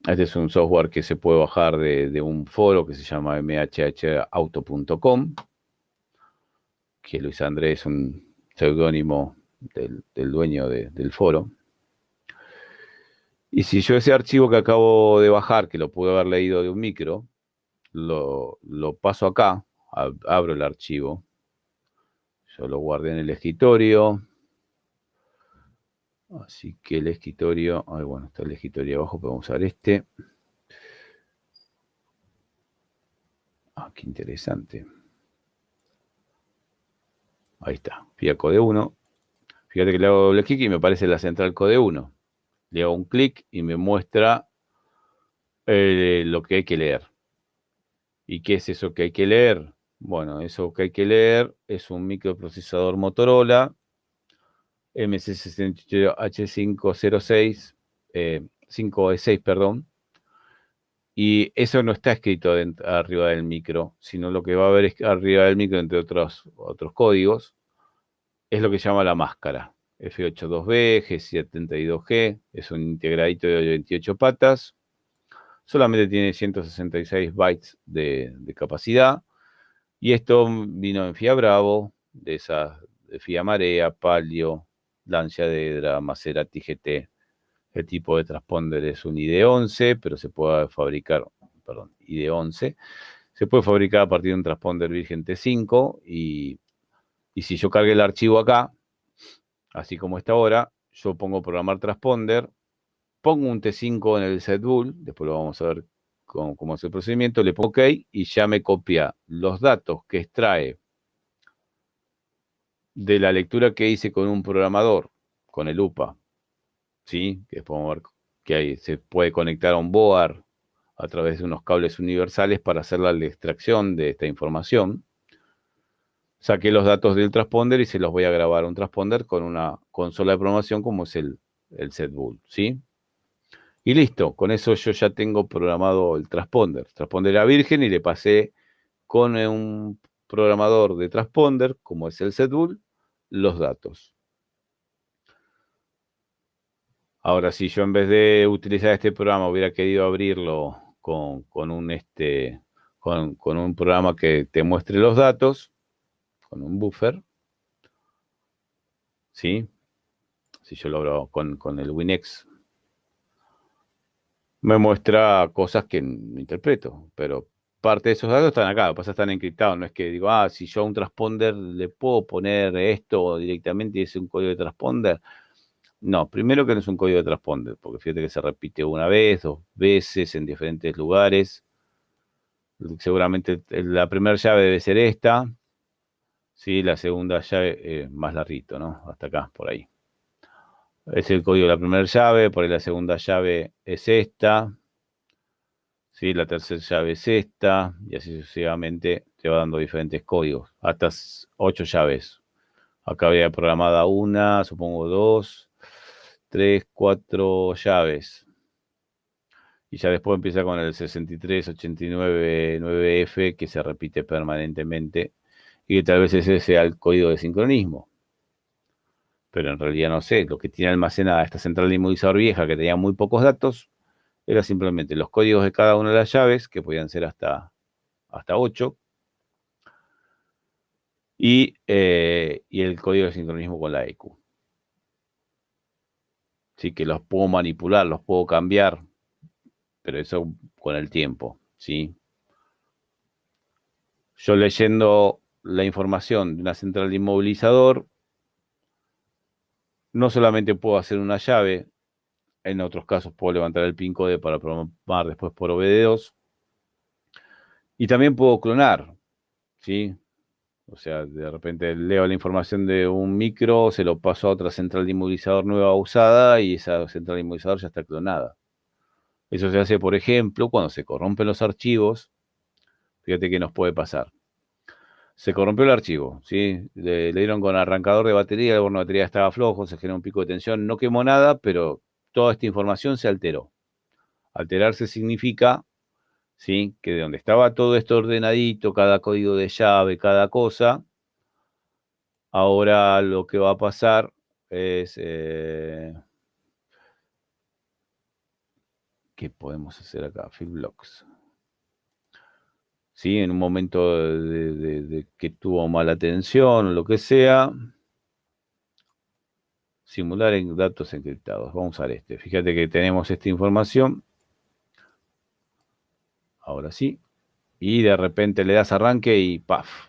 Este es un software que se puede bajar de un foro que se llama mhhauto.com, que Luis Andrés es un seudónimo del dueño del foro. Y si yo ese archivo que acabo de bajar, que lo pude haber leído de un micro, lo paso acá, abro el archivo, Yo lo guardé en el escritorio. Así que el escritorio, bueno, está el escritorio abajo, podemos usar este. Qué interesante. Ahí está, fui Code 1. Fíjate que le hago doble clic y me aparece la central Code 1. Le hago un clic y me muestra lo que hay que leer. ¿Y qué es eso que hay que leer? Bueno, eso que hay que leer es un microprocesador Motorola MC68H506, 5E6, perdón. Y eso no está escrito arriba del micro, sino lo que va a haber arriba del micro, entre otros códigos, es lo que se llama la máscara. F82B, G72G, es un integradito de 28 patas, solamente tiene 166 bytes de capacidad, y esto vino en FIA Bravo, de esas de FIA Marea, Palio, Lancia Dedra, Maserati GT. El tipo de transponder es un ID11, pero se puede fabricar, perdón, ID11, se puede fabricar a partir de un transponder virgen T5, y si yo cargué el archivo acá, así como está ahora, yo pongo programar transponder, pongo un T5 en el setbool, después lo vamos a ver cómo es el procedimiento, le pongo OK y ya me copia los datos que extrae de la lectura que hice con un programador, con el UPA, ¿sí? Que podemos ver que se puede conectar a un board a través de unos cables universales para hacer la extracción de esta información. Saqué los datos del transponder y se los voy a grabar a un transponder con una consola de programación como es el setbool, ¿sí? Y listo, con eso yo ya tengo programado el transponder. Transponder era virgen y le pasé con un programador de transponder, como es el setbool, los datos. Ahora, si yo en vez de utilizar este programa hubiera querido abrirlo con un programa que te muestre los datos, con un buffer, ¿sí? Si yo lo abro con el WinX, me muestra cosas que no interpreto, pero parte de esos datos están acá, pasa están encriptados, no es que digo, si yo a un transponder le puedo poner esto directamente y es un código de transponder. No, primero que no es un código de transponder, porque fíjate que se repite una vez, dos veces en diferentes lugares. Seguramente la primera llave debe ser esta, ¿sí? La segunda llave más larguito, ¿no? Hasta acá, por ahí. Es el código de la primera llave, por ahí la segunda llave es esta, ¿sí? La tercera llave es esta, y así sucesivamente te va dando diferentes códigos, hasta 8 llaves. Acá había programada una, supongo 2, 3, 4 llaves. Y ya después empieza con el 6389 9F, que se repite permanentemente, y que tal vez ese sea el código de sincronismo. Pero en realidad no sé, lo que tiene almacenada esta central de inmovilizador vieja, que tenía muy pocos datos, era simplemente los códigos de cada una de las llaves, que podían ser hasta 8, y el código de sincronismo con la EQ. Sí, que los puedo manipular, los puedo cambiar, pero eso con el tiempo, ¿sí? Yo leyendo la información de una central de inmovilizador, no solamente puedo hacer una llave, en otros casos puedo levantar el pin code para programar después por OBD2, y también puedo clonar, ¿sí? O sea, de repente leo la información de un micro, se lo paso a otra central de inmovilizador nueva usada, y esa central de inmovilizador ya está clonada. Eso se hace, por ejemplo, cuando se corrompen los archivos. Fíjate qué nos puede pasar. Se corrompió el archivo, ¿sí? Le dieron con arrancador de batería, el borno de batería estaba flojo, se generó un pico de tensión, no quemó nada, pero toda esta información se alteró. Alterarse significa, ¿sí?, que de donde estaba todo esto ordenadito, cada código de llave, cada cosa, ahora lo que va a pasar es... ¿qué podemos hacer acá? Fill blocks. ¿Sí? En un momento de que tuvo mala tensión o lo que sea, simular en datos encriptados. Vamos a usar este. Fíjate que tenemos esta información. Ahora sí. Y de repente le das arranque y ¡paf!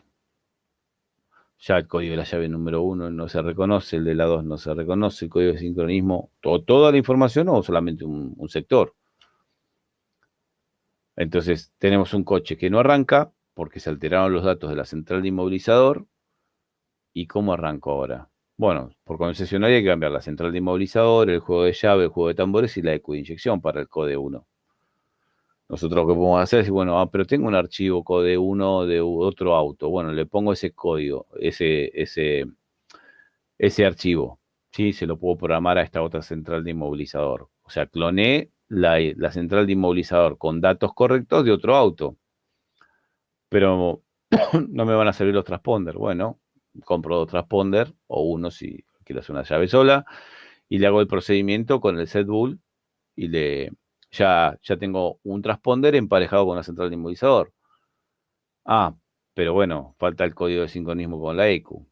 Ya el código de la llave número 1 no se reconoce, el de la 2 no se reconoce, el código de sincronismo, toda la información o solamente un sector. Entonces tenemos un coche que no arranca porque se alteraron los datos de la central de inmovilizador. ¿Y cómo arranco ahora? Bueno, por concesionaria hay que cambiar la central de inmovilizador, el juego de llave, el juego de tambores y la ECU de inyección para el code 1. Nosotros lo que podemos hacer es, bueno, pero tengo un archivo code 1 de otro auto. Bueno, le pongo ese código, ese archivo. Sí, se lo puedo programar a esta otra central de inmovilizador. O sea, cloné la central de inmovilizador con datos correctos de otro auto. Pero no me van a servir los transponders. Bueno, compro dos transponders o uno si quiero hacer una llave sola y le hago el procedimiento con el setbull y ya tengo un transponder emparejado con la central de inmovilizador. Ah, pero bueno, falta el código de sincronismo con la ECU.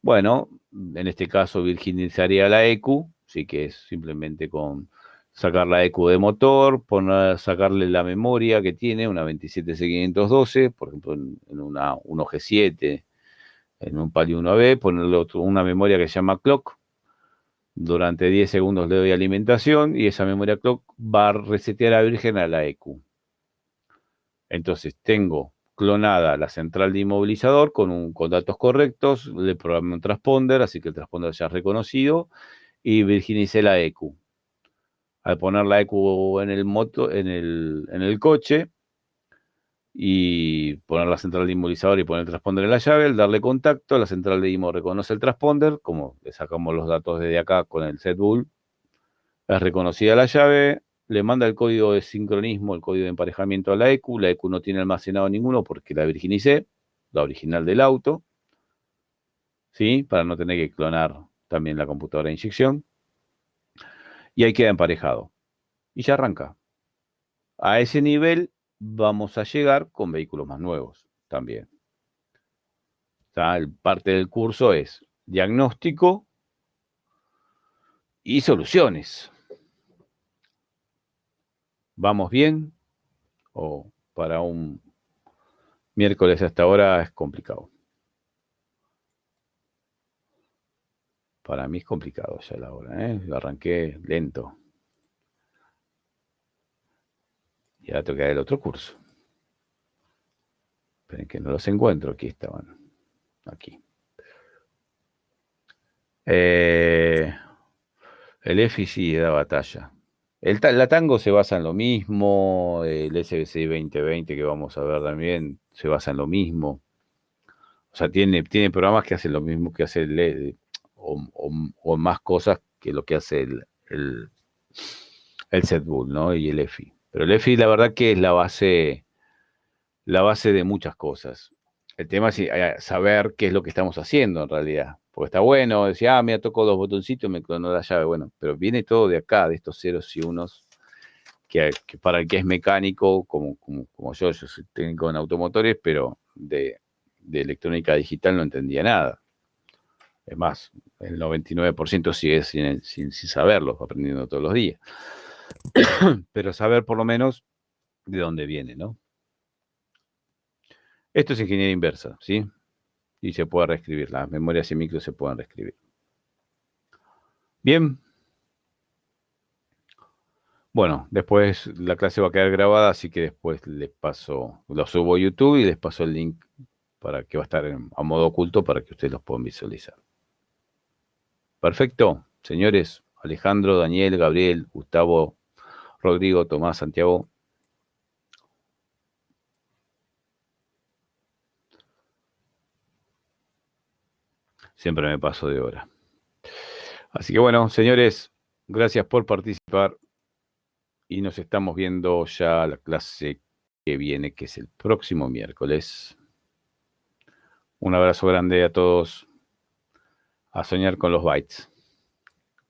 Bueno, en este caso virginizaría la ECU, sí que es simplemente con sacar la ECU de motor, sacarle la memoria que tiene, una 27612, por ejemplo, en una 1G7, en un Palio 1AB, ponerle una memoria que se llama clock. Durante 10 segundos le doy alimentación y esa memoria clock va a resetear a virgen a la ECU. Entonces tengo clonada la central de inmovilizador con datos correctos, le programé un transponder, así que el transponder ya es reconocido, y virginicé la ECU. Al poner la ECU en el coche y poner la central de inmovilizador y poner el transponder en la llave, al darle contacto, la central de IMO reconoce el transponder, como le sacamos los datos desde acá con el setbull, es reconocida la llave, le manda el código de sincronismo, el código de emparejamiento a la ECU no tiene almacenado ninguno porque la virginicé, la original del auto, ¿sí? Para no tener que clonar también la computadora de inyección, y ahí queda emparejado. Y ya arranca. A ese nivel vamos a llegar con vehículos más nuevos también. O sea, parte del curso es diagnóstico y soluciones. ¿Vamos bien? O para un miércoles hasta ahora es complicado. Para mí es complicado ya la hora, ¿eh? Lo arranqué lento. Y ahora tengo que dar el otro curso. Esperen que no los encuentro. Aquí estaban. Aquí. El EFI sí da batalla. La Tango se basa en lo mismo. El SBC 2020 que vamos a ver también se basa en lo mismo. O sea, tiene programas que hacen lo mismo que hace el LED o más cosas que lo que hace el setbull, ¿no? Y el EFI. Pero el EFI la verdad que es la base de muchas cosas. El tema es saber qué es lo que estamos haciendo en realidad. Porque está bueno, decía, mira, toco dos botoncitos, me clonó la llave. Bueno, pero viene todo de acá, de estos ceros y unos, que para el que es mecánico, como yo soy técnico en automotores, pero de electrónica digital no entendía nada. Es más, el 99% sigue sin saberlo, aprendiendo todos los días. Pero saber por lo menos de dónde viene, ¿no? Esto es ingeniería inversa, ¿sí? Y se puede reescribir, las memorias y micros se pueden reescribir. Bien. Bueno, después la clase va a quedar grabada, así que después les paso, lo subo a YouTube y les paso el link para que va a estar a modo oculto para que ustedes los puedan visualizar. Perfecto, señores. Alejandro, Daniel, Gabriel, Gustavo, Rodrigo, Tomás, Santiago. Siempre me paso de hora. Así que bueno, señores, gracias por participar y nos estamos viendo ya la clase que viene, que es el próximo miércoles. Un abrazo grande a todos. A soñar con los bytes.